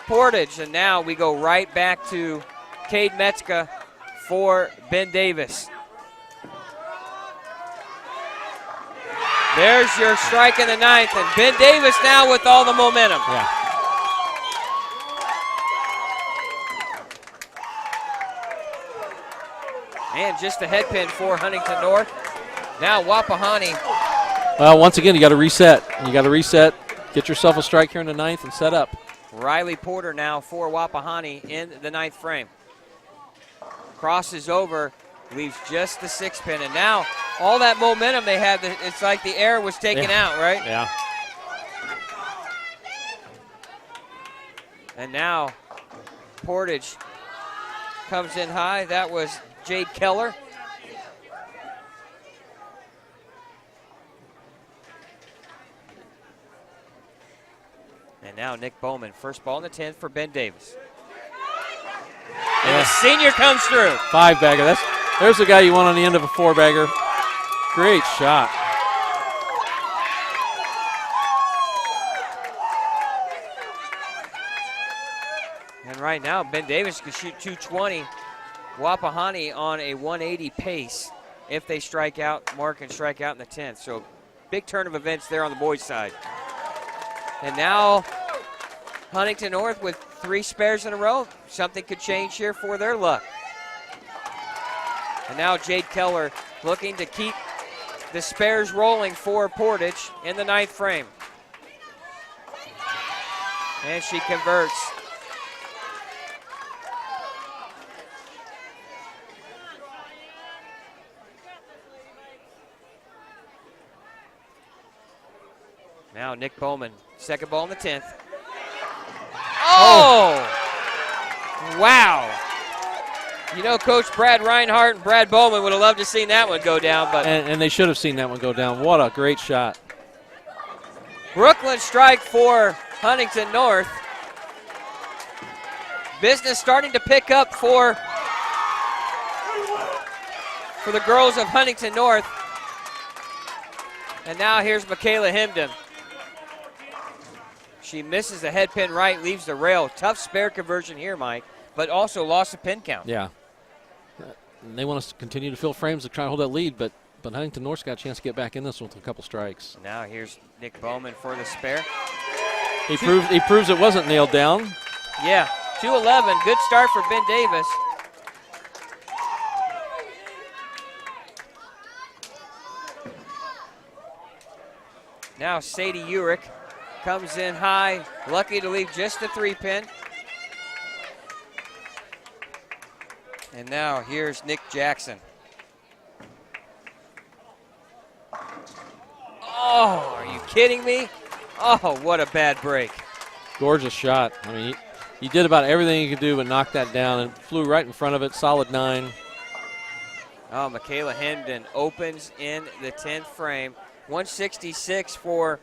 Portage. And now we go right back to Cade Metzka for Ben Davis. There's your strike in the 9th. And Ben Davis now with all the momentum. Yeah. And just a head pin for Huntington North. Now Wapahani. Well, once again, you got to reset. You got to reset, get yourself a strike here in the 9th and set up. Riley Porter now for Wapahani in the 9th frame. Crosses over, leaves just the 6 pin. And now all that momentum they had, it's like the air was taken out, right? Yeah. And now Portage comes in high. That was Jade Keller. And now Nick Bowman, first ball in the 10th for Ben Davis. And the senior comes through. 5-bagger. There's the guy you want on the end of a 4-bagger. Great shot. And right now, Ben Davis can shoot 220. Wapahani on a 180 pace if they strike out, Mark can strike out in the 10th. So big turn of events there on the boys' side. And now Huntington North with 3 spares in a row. Something could change here for their luck. And now Jade Keller looking to keep the spares rolling for Portage in the 9th frame. And she converts. Now Nick Bowman, second ball in the 10th. Oh! Wow. You know, Coach Brad Reinhardt and Brad Bowman would have loved to seen that one go down, but And they should have seen that one go down. What a great shot. Brooklyn strike for Huntington North. Business starting to pick up for the girls of Huntington North. And now here's Michaela Hemden. She misses the head pin right, leaves the rail. Tough spare conversion here, Mike, but also lost a pin count. Yeah. And they want us to continue to fill frames to try and hold that lead, but Huntington North's got a chance to get back in this one with a couple strikes. Now here's Nick Bowman for the spare. He proves it wasn't nailed down. Yeah, 2-11. Good start for Ben Davis. Now Sadie Urick comes in high, lucky to leave just the 3-pin. And now here's Nick Jackson. Oh, are you kidding me? Oh, what a bad break. Gorgeous shot. I mean, he did about everything he could do but knock that down and flew right in front of it. Solid 9. Oh, Michaela Hendon opens in the 10th frame. 166 for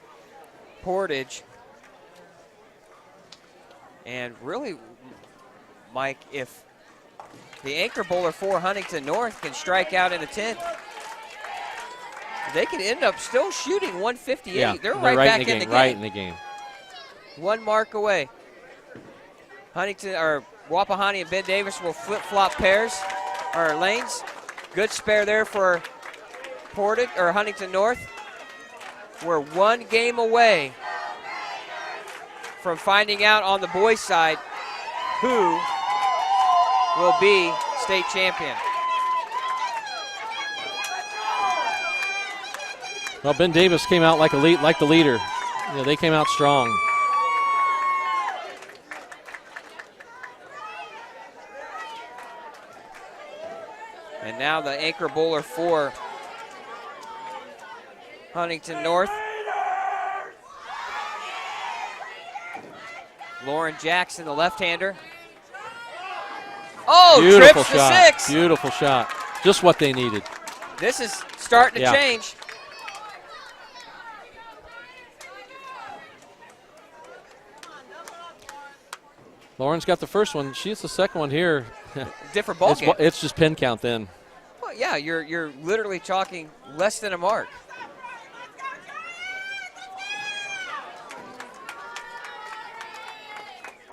Portage. And really, Mike, if the anchor bowler for Huntington North can strike out in the 10th, they could end up still shooting 158. Yeah, they're right back in the game. Right in the game. 1 mark away. Huntington or Wapahani and Ben Davis will flip-flop pairs or lanes. Good spare there for Portage or Huntington North. We're 1 game away from finding out on the boys' side who will be state champion. Well, Ben Davis came out like the leader. Yeah, they came out strong. And now the anchor bowler for Huntington North. Lauren Jackson, the left-hander. Oh, beautiful trips shot. the 6. Beautiful shot. Just what they needed. This is starting to change. Lauren's got the first one. She gets the second one here. Different ball game. It's just pin count then. Well, yeah, you're literally talking less than a mark.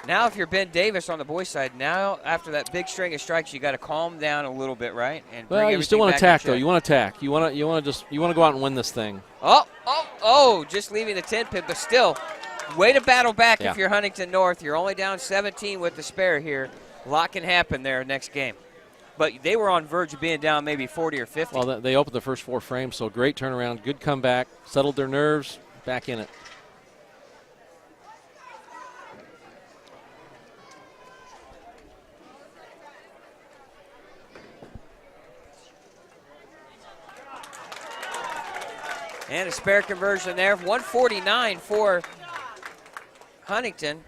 Now, if you're Ben Davis on the boys' side, now after that big string of strikes, you got to calm down a little bit, right? And well, you still want to attack though. You want to attack. You want to go out and win this thing. Oh! Just leaving the 10 pin, but still, way to battle back if you're Huntington North. You're only down 17 with the spare here. A lot can happen there next game. But they were on verge of being down maybe 40 or 50. Well, they opened the first 4 frames, so great turnaround, good comeback, settled their nerves, back in it. And a spare conversion there, 149 for Huntington.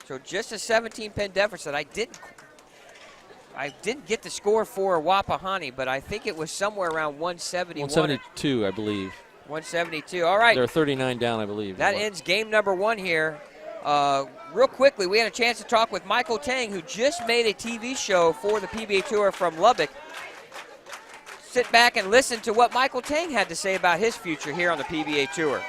So just a 17-pin deficit. I didn't get the score for Wapahani, but I think it was somewhere around 171. 172, I believe. 172. All right. They're 39 down, I believe. That ends game number 1 here. Real quickly, we had a chance to talk with Michael Tang, who just made a TV show for the PBA Tour from Lubbock. Sit back and listen to what Michael Tang had to say about his future here on the PBA Tour.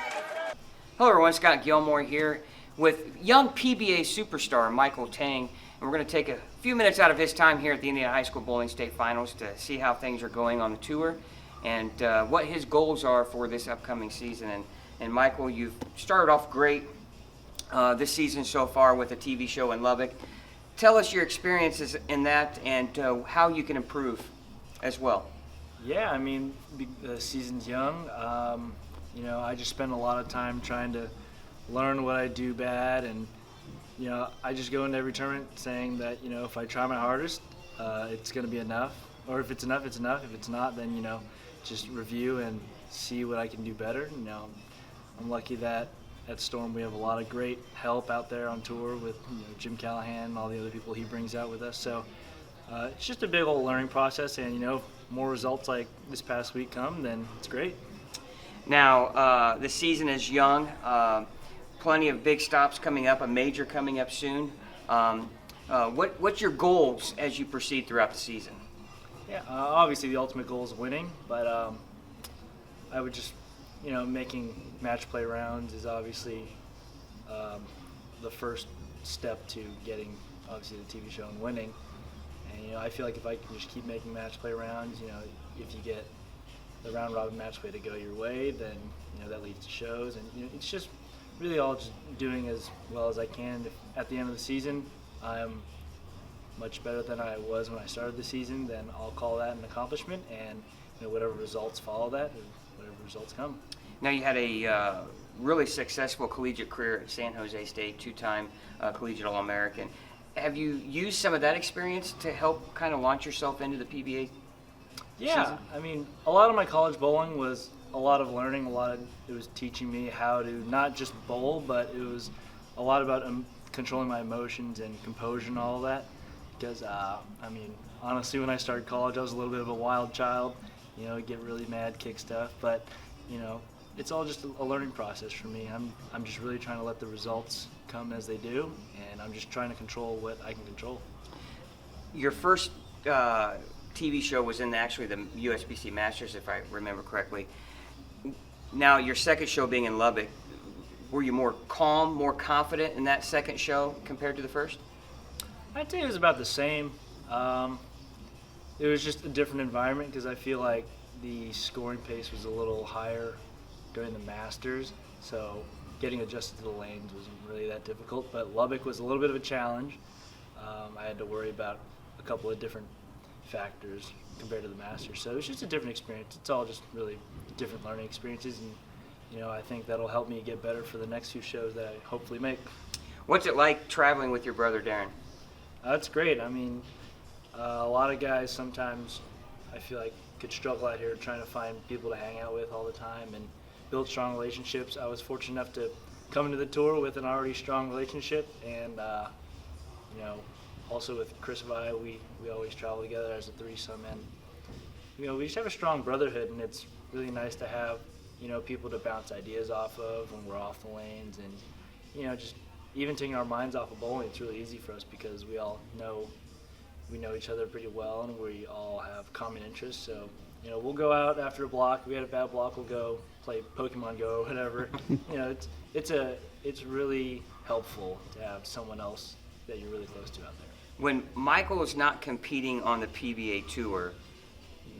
Hello everyone, Scott Gilmore here with young PBA superstar Michael Tang. And we're going to take a few minutes out of his time here at the Indiana High School Bowling State Finals to see how things are going on the tour and what his goals are for this upcoming season. And Michael, you've started off great this season so far with a TV show in Lubbock. Tell us your experiences in that and how you can improve as well. Yeah, I mean, the season's young. I just spend a lot of time trying to learn what I do bad, and I just go into every tournament saying that if I try my hardest, it's going to be enough. Or if it's enough, it's enough. If it's not, then just review and see what I can do better. I'm lucky that at Storm we have a lot of great help out there on tour with Jim Callahan and all the other people he brings out with us. So It's just a big old learning process, and more results like this past week come, then it's great. Now, the season is young. Plenty of big stops coming up, a major coming up soon. What's your goals as you proceed throughout the season? Yeah, obviously the ultimate goal is winning, but I would just, making match play rounds is obviously the first step to getting, obviously, the TV show and winning. And, I feel like if I can just keep making match play rounds, if you get the round robin match play to go your way, then, that leads to shows. And, it's just really all just doing as well as I can. If at the end of the season I'm much better than I was when I started the season, then I'll call that an accomplishment, and whatever results follow that, whatever results come. Now, you had a really successful collegiate career at San Jose State, two-time collegiate All-American. Have you used some of that experience to help kind of launch yourself into the PBA Yeah, season? A lot of my college bowling was a lot of learning. It was teaching me how to not just bowl, but it was a lot about controlling my emotions and composure and all of that. Because, honestly, when I started college, I was a little bit of a wild child. Get really mad, kick stuff. But, it's all just a learning process for me. I'm just really trying to let the results come as they do, and I'm just trying to control what I can control. Your first TV show was in actually the USBC Masters, if I remember correctly. Now, your second show being in Lubbock, were you more calm, more confident in that second show compared to the first? I'd say it was about the same. It was just a different environment because I feel like the scoring pace was a little higher during the Masters, so getting adjusted to the lanes wasn't really that difficult. But Lubbock was a little bit of a challenge. I had to worry about a couple of different factors compared to the Masters, so it was just a different experience. It's all just really different learning experiences, and I think that'll help me get better for the next few shows that I hopefully make. What's it like traveling with your brother Darren? That's great. A lot of guys sometimes I feel like could struggle out here trying to find people to hang out with all the time and build strong relationships. I was fortunate enough to come into the tour with an already strong relationship, and also with Chris and I, we always travel together as a threesome, and we just have a strong brotherhood, and it's really nice to have people to bounce ideas off of when we're off the lanes, and just even taking our minds off of bowling. It's really easy for us because we all know each other pretty well, and we all have common interests. So we'll go out after a block. If we had a bad block, we'll go play Pokemon Go or whatever. It's really helpful to have someone else that you're really close to out there. When Michael is not competing on the PBA Tour,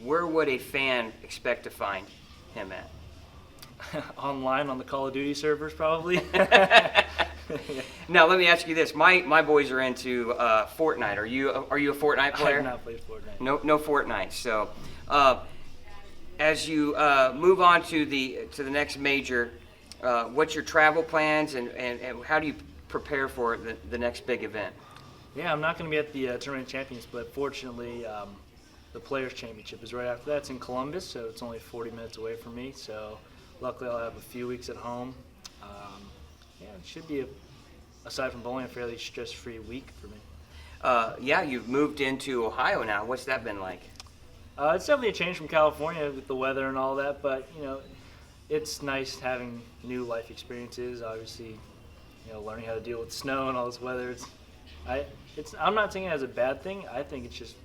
where would a fan expect to find him at? Online on the Call of Duty servers, probably. Now, let me ask you this. My boys are into Fortnite. Are you a Fortnite player? I have not played Fortnite. No Fortnite. So, as you move on to the next major, what's your travel plans, and how do you prepare for the next big event? Yeah, I'm not going to be at the Tournament of Champions, but fortunately, the Players' Championship is right after that. It's in Columbus, so it's only 40 minutes away from me. So, luckily, I'll have a few weeks at home. It should be, aside from bowling, a fairly stress-free week for me. You've moved into Ohio now. What's that been like? It's definitely a change from California with the weather and all that, but it's nice having new life experiences. Obviously, learning how to deal with snow and all this weather. I'm not saying it as a bad thing. I think it's just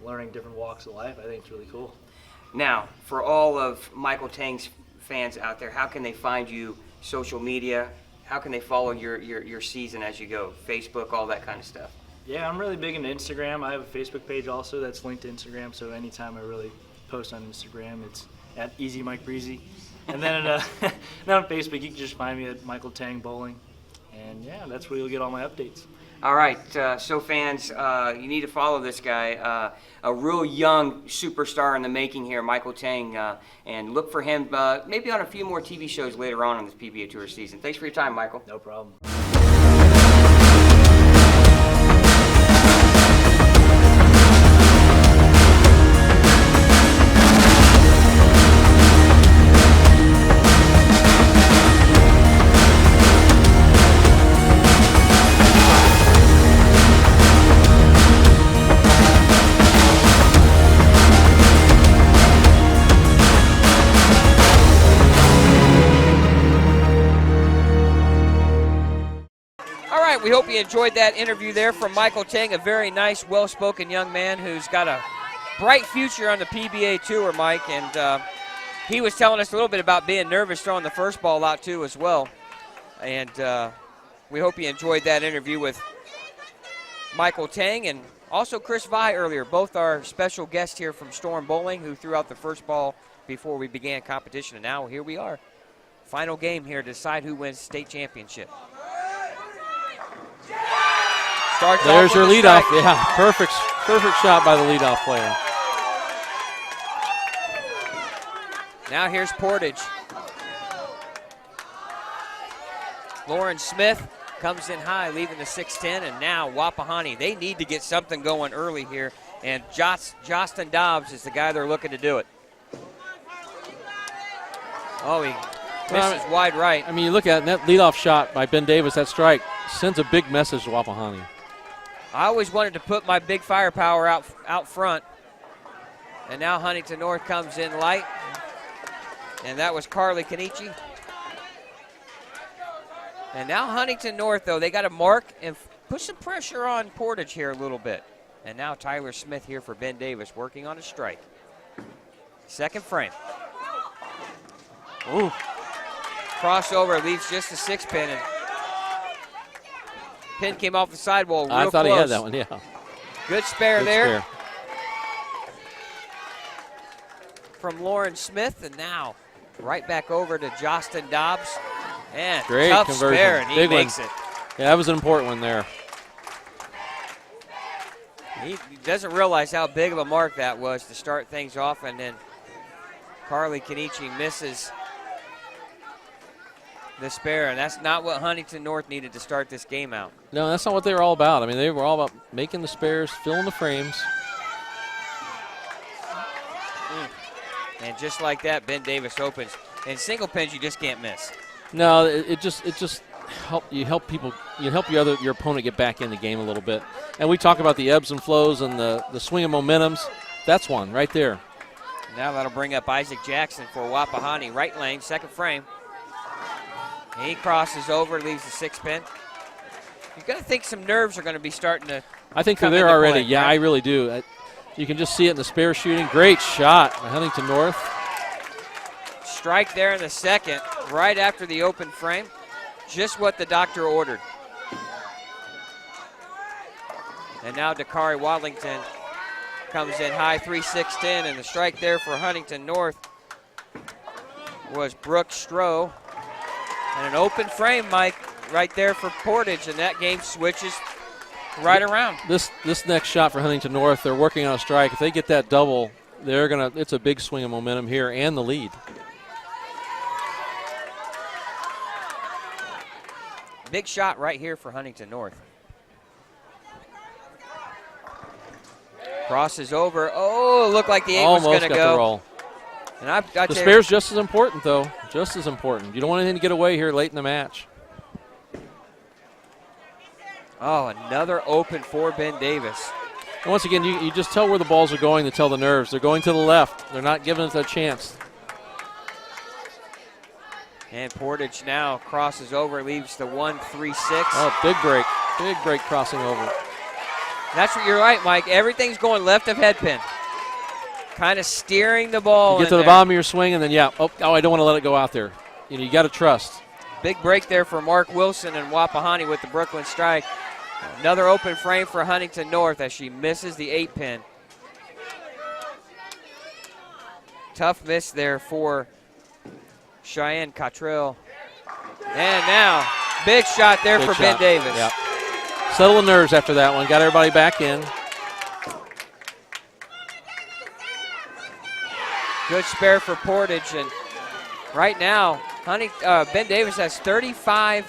learning different walks of life. I think it's really cool. Now, for all of Michael Tang's fans out there, how can they find you? Social media? How can they follow your season as you go? Facebook, all that kind of stuff. Yeah, I'm really big into Instagram. I have a Facebook page also that's linked to Instagram, so anytime I really post on Instagram, it's at Easy Mike Breezy. And then now on Facebook, you can just find me at Michael Tang Bowling. And that's where you'll get all my updates. All right, so fans, you need to follow this guy, a real young superstar in the making here, Michael Tang, and look for him maybe on a few more TV shows later on in this PBA Tour season. Thanks for your time, Michael. No problem. we hope you enjoyed that interview there from Michael Tang, a very nice, well-spoken young man who's got a bright future on the PBA Tour, Mike. And he was telling us a little bit about being nervous throwing the first ball out, too, as well. And we hope you enjoyed that interview with Michael Tang and also Chris Vi earlier, both our special guests here from Storm Bowling who threw out the first ball before we began competition. And now here we are. Final game here to decide who wins state championship. There's your leadoff. Yeah, perfect shot by the leadoff player. Now here's Portage. Lauren Smith comes in high, leaving the 6-10, and now Wapahani. They need to get something going early here, and Jostin Dobbs is the guy they're looking to do it. Oh, he misses wide right. I mean, you look at that leadoff shot by Ben Davis, that strike sends a big message to Wapahani. I always wanted to put my big firepower out front, and now Huntington North comes in light, and that was Carly Kenichi. And now Huntington North, though, they got to mark and put some pressure on Portage here a little bit. And now Tyler Smith here for Ben Davis working on a strike. Second frame. Ooh. Crossover leaves just a 6-pin. And pin came off the sidewall real I thought close. He had that one, yeah. Good spare Good there. Spare. From Lauren Smith, and now right back over to Jostin Dobbs. And great tough conversion. spare, and he Big makes one. it. Yeah, that was an important one there. He doesn't realize how big of a mark that was to start things off, and then Carly Kenichi misses the spare, and that's not what Huntington North needed to start this game out. No, that's not what they were all about. I mean, they were all about making the spares, filling the frames. And just like that, Ben Davis opens. And single pins, you just can't miss. No, it just help your opponent get back in the game a little bit. And we talk about the ebbs and flows and the swing of momentums. That's one right there. Now that'll bring up Isaac Jackson for Wapahani. Right lane, second frame. He crosses over, leaves the 6-pin. You're going to think some nerves are going to be starting to I think come they're there into already. play, Yeah, right? I really do. You can just see it in the spare shooting. Great shot by Huntington North. Strike there in the second, right after the open frame. Just what the doctor ordered. And now Dakari Wadlington comes in high, 3-6-10, and the strike there for Huntington North was Brooke Stroh. And an open frame, Mike, right there for Portage, and that game switches right around. This next shot for Huntington North, they're working on a strike. If they get that double, it's a big swing of momentum here and the lead. Big shot right here for Huntington North. Crosses over. Oh, looked like the 8 was going to go. The roll. And the spare's just as important, though. Just as important. You don't want anything to get away here late in the match. Oh, another open for Ben Davis. And once again, you just tell where the balls are going to tell the nerves. They're going to the left. They're not giving us a chance. And Portage now crosses over, leaves the 1-3-6. Oh, big break. Big break crossing over. That's what you're right, Mike. Everything's going left of head pin. Kind of steering the ball. You get to the bottom of your swing, and then, I don't want to let it go out there. You got to trust. Big break there for Mark Wilson and Wapahani with the Brooklyn strike. Another open frame for Huntington North as she misses the 8-pin. Tough miss there for Cheyenne Cottrell. And now, big shot there for Ben Davis. Yep. Settle the nerves after that one. Got everybody back in. Good spare for Portage. And right now, Ben Davis has 35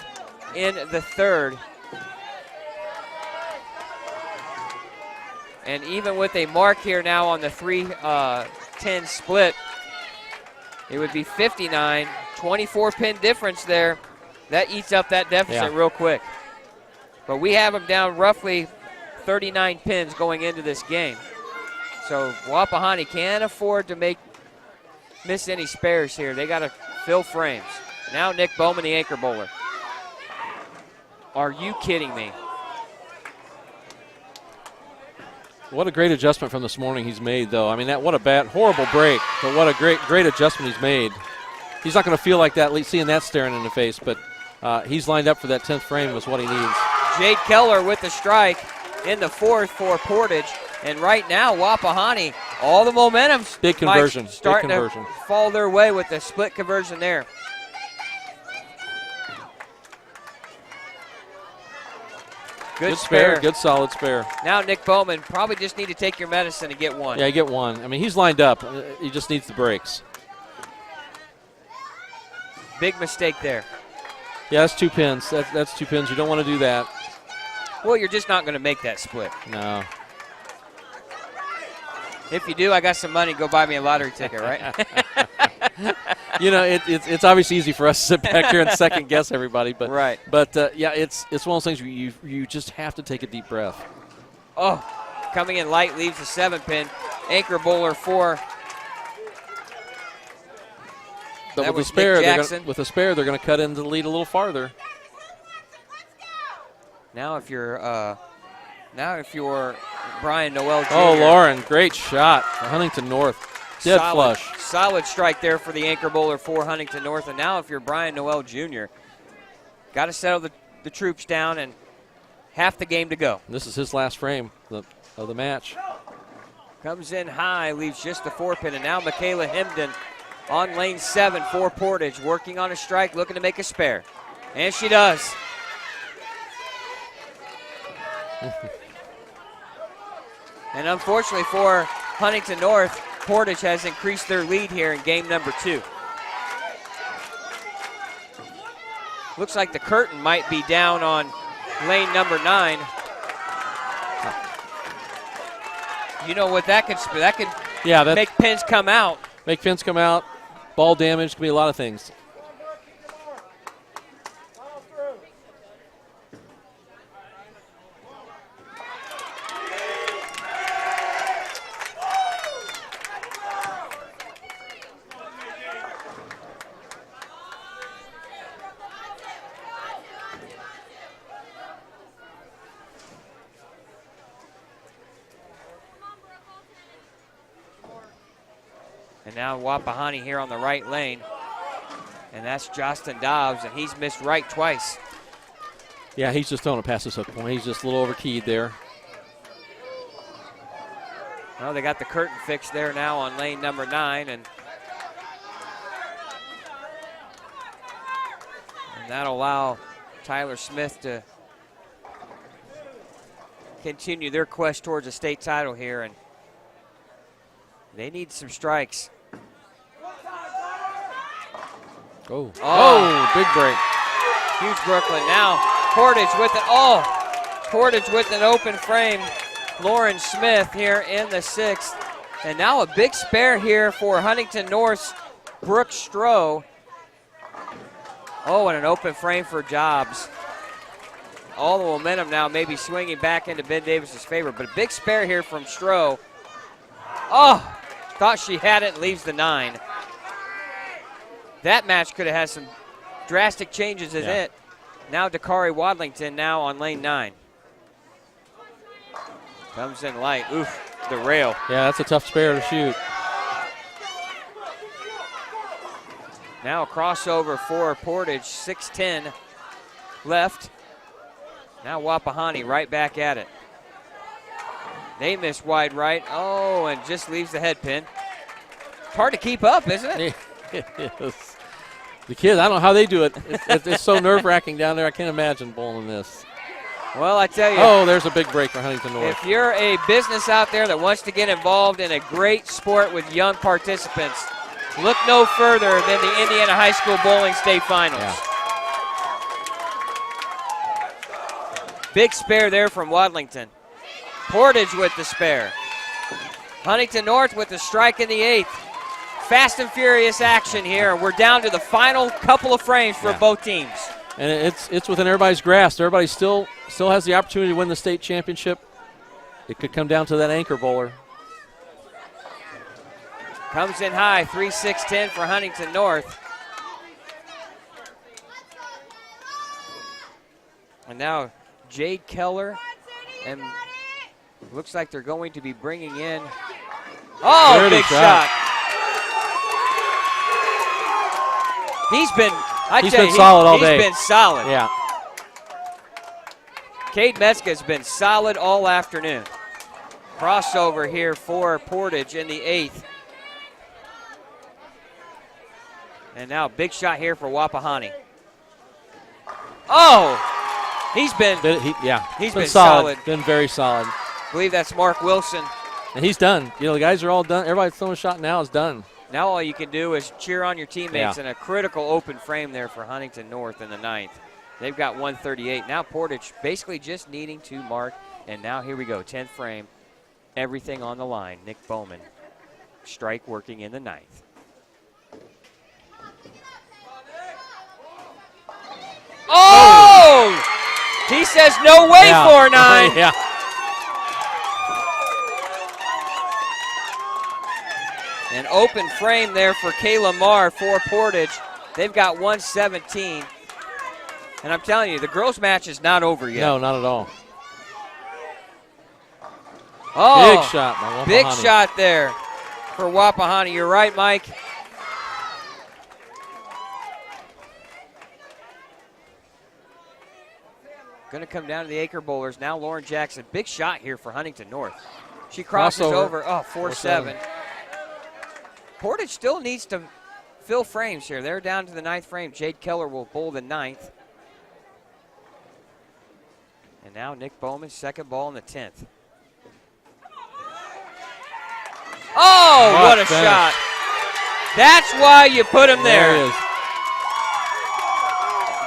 in the third. And even with a mark here now on the 3-10 split, it would be 59, 24-pin difference there. That eats up that deficit real quick. But we have them down roughly 39 pins going into this game. So Wapahani can't afford to miss any spares here. They got to fill frames. Now Nick Bowman, the anchor bowler. Are you kidding me? What a great adjustment from this morning he's made, though. I mean, what a horrible break, but what a great adjustment he's made. He's not going to feel like that seeing that staring in the face, but he's lined up for that 10th frame is what he needs. Jade Keller with the strike in the fourth for Portage. And right now, Wapahani, all the momentum's big conversion. Starting to fall their way with the split conversion there. Good spare. Good solid spare. Now Nick Bowman probably just need to take your medicine and get one. Yeah, get one. I mean, he's lined up. He just needs the breaks. Big mistake there. Yeah, that's 2 pins. That's 2 pins. You don't want to do that. Well, you're just not going to make that split. No. If you do, I got some money. Go buy me a lottery ticket, right? You know, it's obviously easy for us to sit back here and second guess everybody, but right. But yeah, it's one of those things you just have to take a deep breath. Oh, coming in light leaves the 7-pin. Anchor bowler 4. But with the spare, they're going to cut into the lead a little farther. Now, if you're Brian Noel Jr. Oh, Lauren, great shot for Huntington North. Dead flush. Solid strike there for the anchor bowler for Huntington North. And now if you're Brian Noel Jr., got to settle the troops down and half the game to go. This is his last frame of the match. Comes in high, leaves just the 4-pin. And now Michaela Hemden on lane 7 for Portage, working on a strike, looking to make a spare. And she does. And unfortunately for Huntington North, Portage has increased their lead here in game number 2. Looks like the curtain might be down on lane number 9. You know what that could make pins come out. Make pins come out. Ball damage could be a lot of things. And now Wapahani here on the right lane. And that's Justin Dobbs, and he's missed right twice. Yeah, he's just throwing a pass this hook point. He's just a little overkeyed there. Well, they got the curtain fixed there now on lane number 9, and that'll allow Tyler Smith to continue their quest towards a state title here, and they need some strikes. Oh, big break. Huge Brooklyn. Now Portage with it. Portage with an open frame. Lauren Smith here in the 6th. And now a big spare here for Huntington North's Brooke Stroh. Oh, and an open frame for Jobs. All the momentum now maybe swinging back into Ben Davis's favor, but a big spare here from Stroh. Oh, thought she had it and leaves the 9. That match could have had some drastic changes in it. Now Dakari Wadlington now on lane 9. Comes in light. Oof, the rail. Yeah, that's a tough spare to shoot. Now a crossover for Portage, 6:10 left. Now Wapahani right back at it. They miss wide right. Oh, and just leaves the head pin. Hard to keep up, isn't it? It is. The kids, I don't know how they do it. It's so nerve-wracking down there. I can't imagine bowling this. Well, I tell you. Oh, there's a big break for Huntington North. If you're a business out there that wants to get involved in a great sport with young participants, look no further than the Indiana High School Bowling State Finals. Yeah. Big spare there from Wadlington. Portage with the spare. Huntington North with the strike in the 8th. Fast and furious action here. We're down to the final couple of frames for both teams. And it's within everybody's grasp. Everybody still has the opportunity to win the state championship. It could come down to that anchor bowler. Comes in high, 3-6-10 for Huntington North. And now Jade Keller, and looks like they're going to be bringing in. Oh, big shot. He's been solid all day. He's been solid. Yeah. Cade Metzger has been solid all afternoon. Crossover here for Portage in the 8th. And now big shot here for Wapahani. Oh, he's been solid. Been very solid. I believe that's Mark Wilson. And he's done. You know, the guys are all done. Everybody throwing a shot now is done. Now all you can do is cheer on your teammates in a critical open frame there for Huntington North in the 9th. They've got 138. Now Portage basically just needing to mark. And now here we go, 10th frame. Everything on the line. Nick Bowman. Strike working in the 9th. Oh! He says no way, 4-9. Yeah. An open frame there for Kayla Marr for Portage. They've got 117. And I'm telling you, the girls' match is not over yet. No, not at all. Oh, big shot by Wapahani. Big shot there for Wapahani. You're right, Mike. Going to come down to the Acre Bowlers. Now Lauren Jackson. Big shot here for Huntington North. She crosses over. Oh, 4-7. Portage still needs to fill frames here. They're down to the 9th frame. Jade Keller will bowl the 9th. And now Nick Bowman, second ball in the 10th. Oh, what a shot. That's why you put him there. There he is.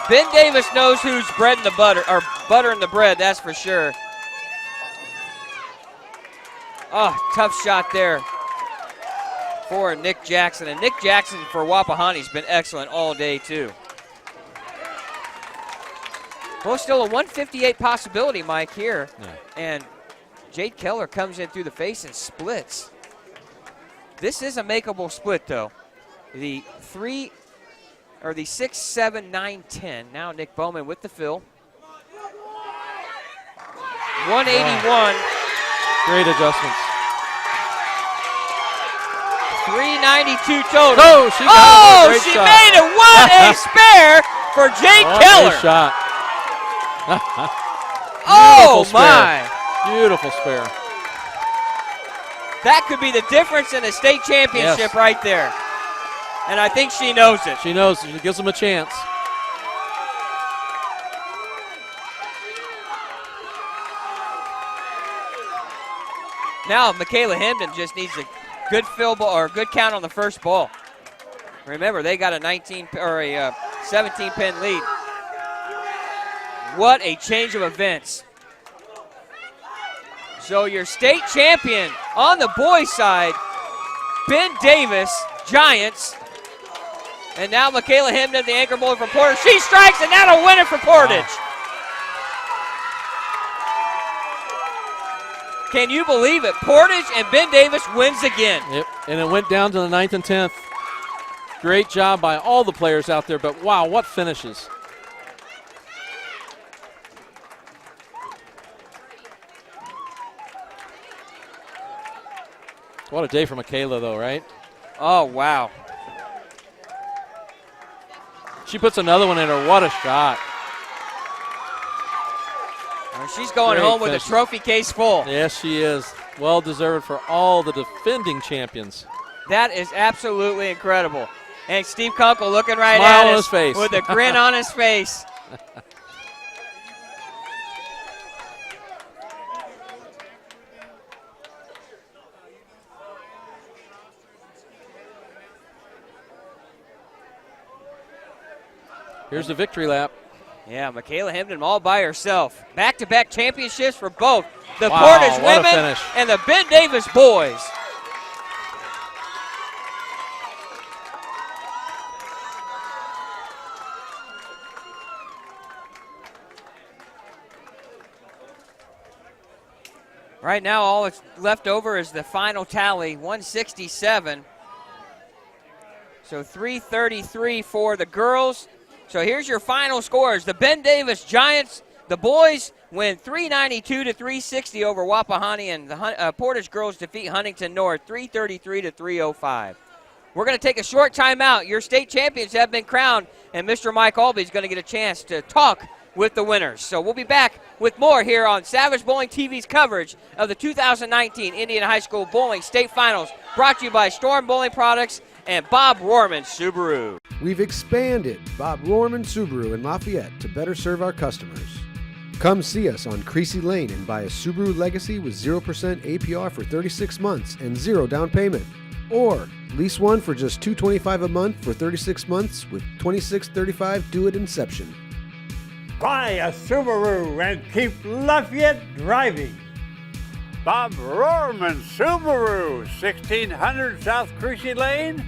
Ben Davis knows who's bread in the butter, or butter in the bread, that's for sure. Oh, tough shot there for Nick Jackson. And Nick Jackson for Wapahani's been excellent all day, too. Well, still a 158 possibility, Mike, here. Yeah. And Jade Keller comes in through the face and splits. This is a makeable split, though. The 6, 7, 9, 10. Now Nick Bowman with the fill. 181. Wow. Great adjustments. 392 total. Oh, she made it. What a spare for Jade Keller. Great shot. Oh, spare. my. Beautiful spare. That could be the difference in a state championship right there. And I think she knows it. She knows. She gives them a chance. Now Michaela Hemden just needs a good fill ball or a good count on the first ball. Remember, they got a 19 or a 17-pin lead. What a change of events. So your state champion on the boys' side, Ben Davis, Giants. And now Michaela Hemden, the anchor bowler for Portage. She strikes, and that'll win it for Portage. Wow. Can you believe it? Portage and Ben Davis wins again. Yep, and it went down to the 9th and 10th. Great job by all the players out there, but wow, what finishes. What a day for Michaela, though, right? Oh, wow. She puts another one in her. What a shot. She's going home with a trophy case full. Yes, she is. Well deserved for all the defending champions. That is absolutely incredible. And Steve Kunkel looking right Smile at on us his face. with a grin on his face. Here's the victory lap. Yeah, Michaela Hemden all by herself. Back-to-back championships for both the Wow, Portage what a women finish. and the Ben Davis boys. Right now, all that's left over is the final tally, 167. So 333 for the girls. So here's your final scores. The Ben Davis Giants, The boys win 392 to 360 over Wapahani, and the Portage girls defeat Huntington North 333 to 305. We're going to take a short timeout. Your state champions have been crowned, and Mr. Mike Aulby is going to get a chance to talk with the winners. So we'll be back with more here on Savage Bowling TV's coverage of the 2019 Indiana High School Bowling State Finals, brought to you by Storm Bowling Products and Bob Rohrman Subaru. We've expanded Bob Rohrman Subaru in Lafayette to better serve our customers. Come see us on Creasy Lane and buy a Subaru Legacy with 0% APR for 36 months and 0 down payment. Or lease one for just $225 a month for 36 months with $26.35 due at inception. Buy a Subaru and keep Lafayette driving. Bob Rohrman Subaru, 1600 South Creasy Lane,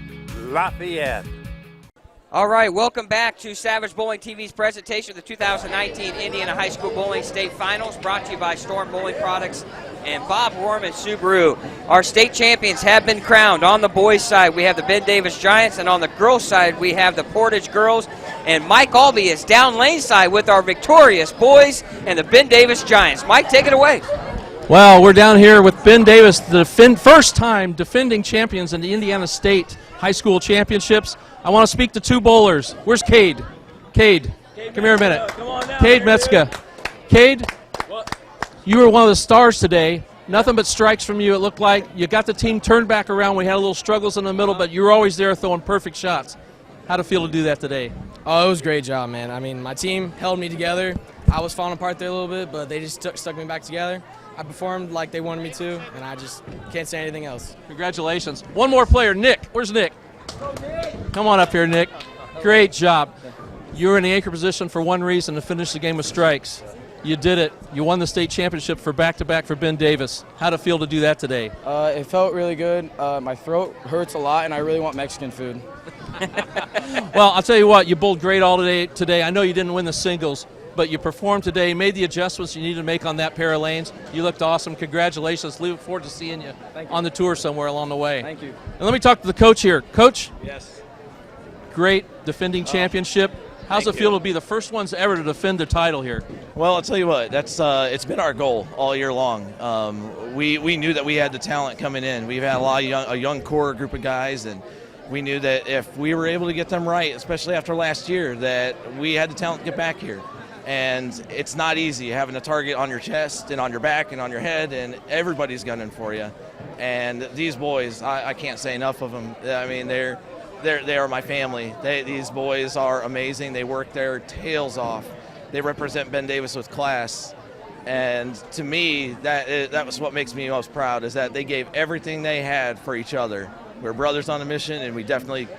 Lafayette. All right, welcome back to Savage Bowling TV's presentation of the 2019 Indiana High School Bowling State Finals, brought to you by Storm Bowling Products and Bob Rohrman Subaru. Our state champions have been crowned. On the boys' side, we have the Ben Davis Giants, and on the girls' side, we have the Portage Girls. And Mike Aulby is down lane side with our victorious boys and the Ben Davis Giants. Mike, take it away. Well, we're down here with Ben Davis, the first time defending champions in the Indiana State High School Championships. I want to speak to two bowlers. Where's Cade? Cade, come here a minute. Cade Metzger. Cade, you were one of the stars today. Nothing but strikes from you, it looked like. You got the team turned back around. We had a little struggles in the middle, but you were always there throwing perfect shots. How'd it feel to do that today? Oh, it was a great job, man. I mean, my team held me together. I was falling apart there a little bit, but they just stuck me back together. I performed like they wanted me to, and I just can't say anything else. Congratulations. One more player, Nick. Where's Nick? Come on up here, Nick. Great job. You were in the anchor position for one reason, to finish the game with strikes. You did it. You won the state championship for back-to-back for Ben Davis. How'd it feel to do that today? It felt really good. My throat hurts a lot, and I really want Mexican food. Well, I'll tell you what, you bowled great all today. I know you didn't win the singles, but you performed today, made the adjustments you needed to make on that pair of lanes. You looked awesome. Congratulations. Look forward to seeing you on the tour somewhere along the way. Thank you. And let me talk to the coach here. Coach? Yes. Great defending championship. How's it feel to be the first ones ever to defend the title here? Well, I'll tell you what, that's it's been our goal all year long. We knew that we had the talent coming in. We've had a young core group of guys, and we knew that if we were able to get them right, especially after last year, that we had the talent to get back here. And it's not easy having a target on your chest and on your back and on your head, and everybody's gunning for you. And these boys, I can't say enough of them. I mean, they are my family. These boys are amazing. They work their tails off. They represent Ben Davis with class. And to me, that was what makes me most proud, is that they gave everything they had for each other. We're brothers on a mission, and we definitely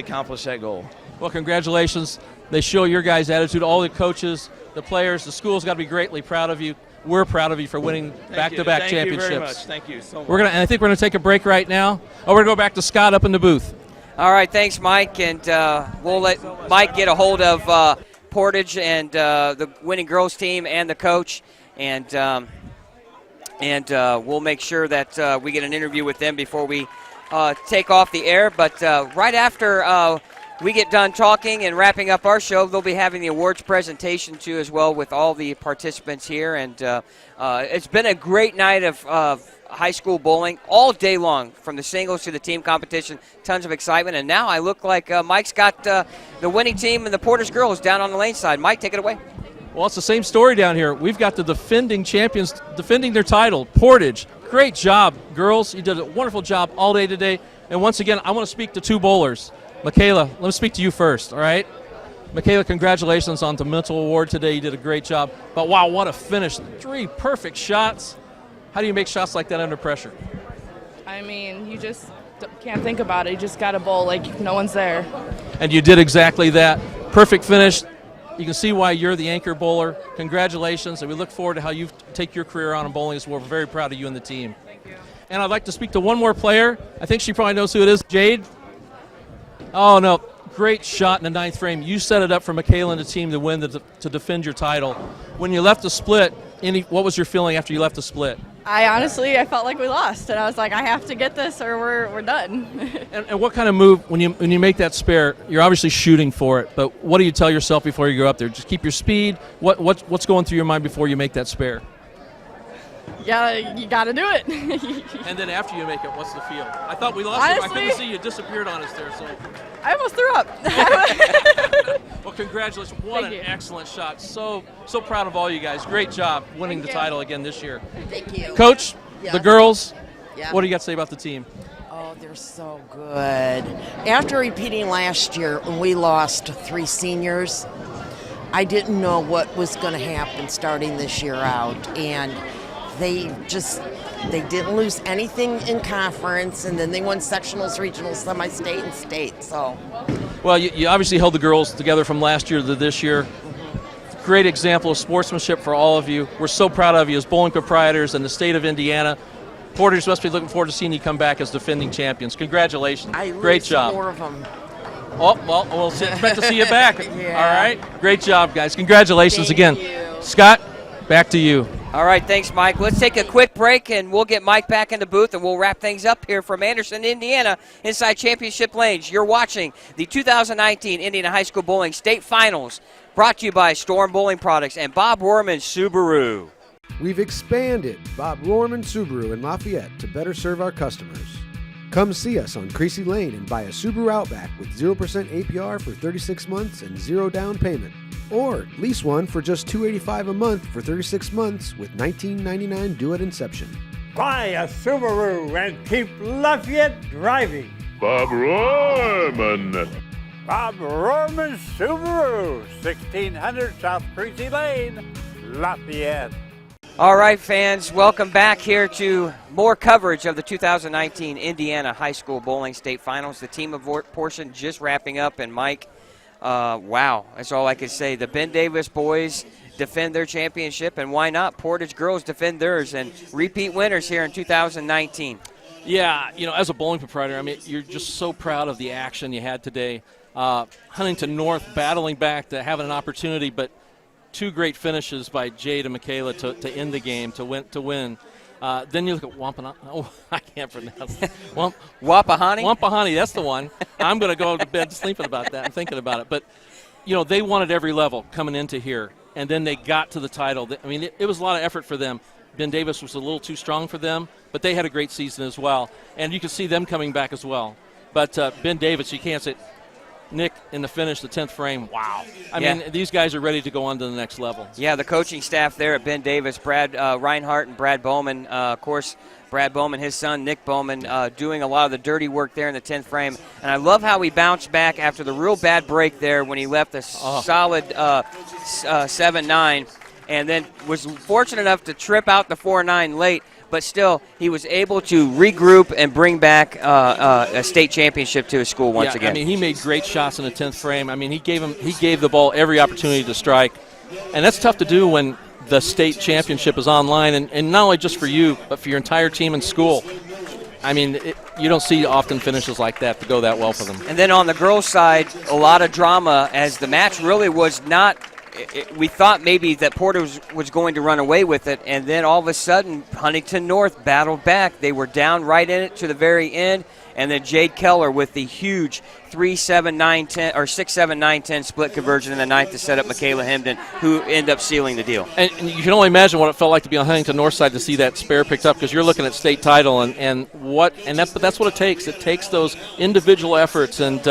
accomplished that goal. Well, congratulations. They show your guys' attitude. All the coaches, the players, the school's got to be greatly proud of you. We're proud of you for winning back-to-back championships. Thank you very much. Thank you so much. And I think we're going to take a break right now. Oh, we're going to go back to Scott up in the booth. All right, thanks, Mike, and we'll let Mike get a hold of Portage and the winning girls team and the coach, and we'll make sure that we get an interview with them before we take off the air. But right after we get done talking and wrapping up our show, they'll be having the awards presentation too as well with all the participants here, and it's been a great night of high school bowling all day long, from the singles to the team competition. Tons of excitement, and now I look like Mike's got the winning team and the Portage girls down on the lane side. Mike, take it away. Well, it's the same story down here. We've got the defending champions defending their title, Portage. Great job, girls. You did a wonderful job all day today. And once again, I want to speak to two bowlers. Michaela, let me speak to you first, all right? Michaela, congratulations on the mental award today. You did a great job. But wow, what a finish. 3 perfect shots. How do you make shots like that under pressure? I mean, you just can't think about it. You just got to bowl like no one's there. And you did exactly that. Perfect finish. You can see why you're the anchor bowler. Congratulations, and we look forward to how you take your career on in bowling as well. We're very proud of you and the team. Thank you. And I'd like to speak to one more player. I think she probably knows who it is. Jade? Oh, no. Great shot in the 9th frame. You set it up for Michaela and the team to win, to defend your title. When you left the split, what was your feeling after you left the split? I felt like we lost, and I was like, I have to get this or we're done. And what kind of move when you make that spare? You're obviously shooting for it, but what do you tell yourself before you go up there? Just keep your speed. What's going through your mind before you make that spare? Yeah, you got to do it. And then after you make it, what's the feel? I thought we lost. Honestly, I couldn't see you disappeared on us there. So I almost threw up. well, congratulations! What an excellent shot. So proud of all you guys. Great job winning the title again this year. Thank you, Coach. Yes. The girls. Yeah. What do you got to say about the team? Oh, they're so good. After repeating last year when we lost 3 seniors, I didn't know what was going to happen starting this year out, and they didn't lose anything in conference, and then they won sectionals, regionals, semi-state, and state. So, well, you obviously held the girls together from last year to this year. Great example of sportsmanship for all of you. We're so proud of you as bowling proprietors in the state of Indiana. Porters must be looking forward to seeing you come back as defending champions. Congratulations. Great job. 4 of them. Oh, well, we'll expect to see you back. Yeah. All right. Great job, guys. Congratulations Thank again. you. Scott, back to you. All right, thanks, Mike. Let's take a quick break, and we'll get Mike back in the booth, and we'll wrap things up here from Anderson, Indiana, inside Championship Lanes. You're watching the 2019 Indiana High School Bowling State Finals, brought to you by Storm Bowling Products and Bob Rohrman Subaru. We've expanded Bob Rohrman Subaru in Lafayette to better serve our customers. Come see us on Creasy Lane and buy a Subaru Outback with 0% APR for 36 months and 0 down payment. Or lease one for just $285 a month for 36 months with $19.99 due at inception. Buy a Subaru and keep Lafayette driving. Bob Rohrman. Bob Rohrman Subaru, 1600 South Creasy Lane, Lafayette. All right, fans, welcome back here to more coverage of the 2019 Indiana High School Bowling State Finals. The team of portion just wrapping up, and Mike, wow, that's all I can say. The Ben Davis boys defend their championship, and why not? Portage girls defend theirs, and repeat winners here in 2019. Yeah, as a bowling proprietor, I mean, you're just so proud of the action you had today. Huntington North battling back to having an opportunity, but 2 great finishes by Jade and Michaela to end the game, to win. Then you look at Wampanoag. Oh, I can't pronounce it. Wapahani? Wapahani, that's the one. I'm going to go to bed sleeping about that and thinking about it. But, they won at every level coming into here, and then they got to the title. I mean, it was a lot of effort for them. Ben Davis was a little too strong for them, but they had a great season as well. And you can see them coming back as well. But Ben Davis, you can't say – Nick, in the finish, the 10th frame, wow. I mean, these guys are ready to go on to the next level. Yeah, the coaching staff there at Ben Davis, Brad Reinhardt and Brad Bowman. Of course, Brad Bowman, his son, Nick Bowman, doing a lot of the dirty work there in the 10th frame. And I love how he bounced back after the real bad break there when he left a solid 7-9 and then was fortunate enough to trip out the 4-9 late. But still, he was able to regroup and bring back a state championship to his school once again. I mean, he made great shots in the 10th frame. I mean, he gave the ball every opportunity to strike, and that's tough to do when the state championship is online, and not only just for you, but for your entire team and school. I mean, you don't see often finishes like that to go that well for them. And then on the girls' side, a lot of drama as the match really was not. We thought maybe that Porter was going to run away with it, and then all of a sudden Huntington North battled back. They were down right in it to the very end, and then Jade Keller with the huge 3-7-9-10 or 6-7-9-10 split conversion in the ninth to set up Michaela Hemden, who ended up sealing the deal. And you can only imagine what it felt like to be on Huntington North side to see that spare picked up, because you're looking at state title but that's what it takes. It takes those individual efforts, and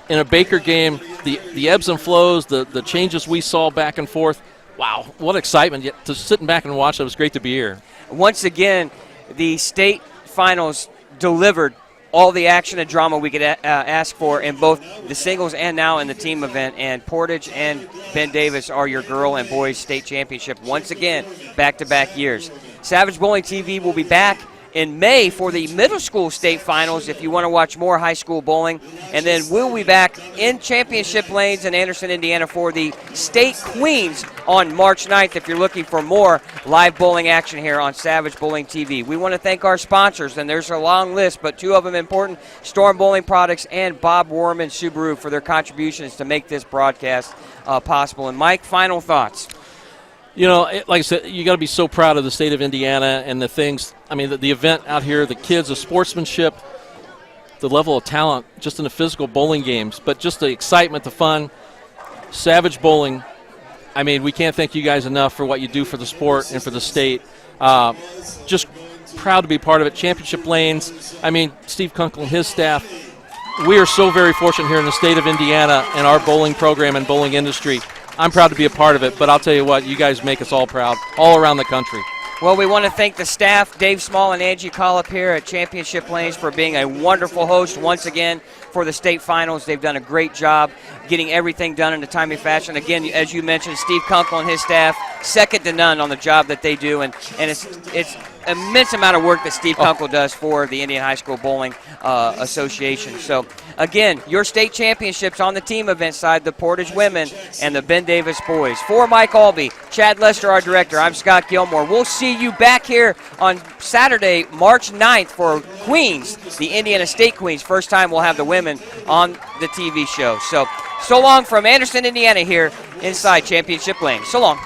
in a Baker game, the ebbs and flows, the changes we saw back and forth, wow, what excitement. Just sitting back and watch, it was great to be here. Once again, the state finals delivered all the action and drama we could ask for in both the singles and now in the team event. And Portage and Ben Davis are your girl and boys state championship once again, back-to-back years. Savage Bowling TV will be back in May for the middle school state finals if you want to watch more high school bowling. And then we'll be back in championship lanes in Anderson, Indiana for the state queens on March 9th if you're looking for more live bowling action here on Savage Bowling TV. We want to thank our sponsors, and there's a long list, but 2 of them important, Storm Bowling Products and Bob Rohrman Subaru, for their contributions to make this broadcast possible. And Mike, final thoughts? Like I said, you got to be so proud of the state of Indiana and the things. I mean, the event out here, the kids, the sportsmanship, the level of talent, just in the physical bowling games, but just the excitement, the fun, Savage Bowling. I mean, we can't thank you guys enough for what you do for the sport and for the state. Just proud to be part of it. Championship lanes. I mean, Steve Kunkel and his staff. We are so very fortunate here in the state of Indiana and our bowling program and bowling industry. I'm proud to be a part of it, but I'll tell you what, you guys make us all proud, all around the country. Well, we want to thank the staff, Dave Small and Angie Collop here at Championship Lanes, for being a wonderful host once again for the state finals. They've done a great job getting everything done in a timely fashion. Again, as you mentioned, Steve Kunkel and his staff, second to none on the job that they do, and it's immense amount of work that Steve Kunkel does for the Indian High School Bowling Association. So, again, your state championships on the team event side, the Portage women and the Ben Davis boys. For Mike Aulby, Chad Lester, our director, I'm Scott Gilmore. We'll see you back here on Saturday, March 9th for Queens, the Indiana State Queens. First time we'll have the women on the TV show. So long from Anderson, Indiana here inside Championship Lane. So long.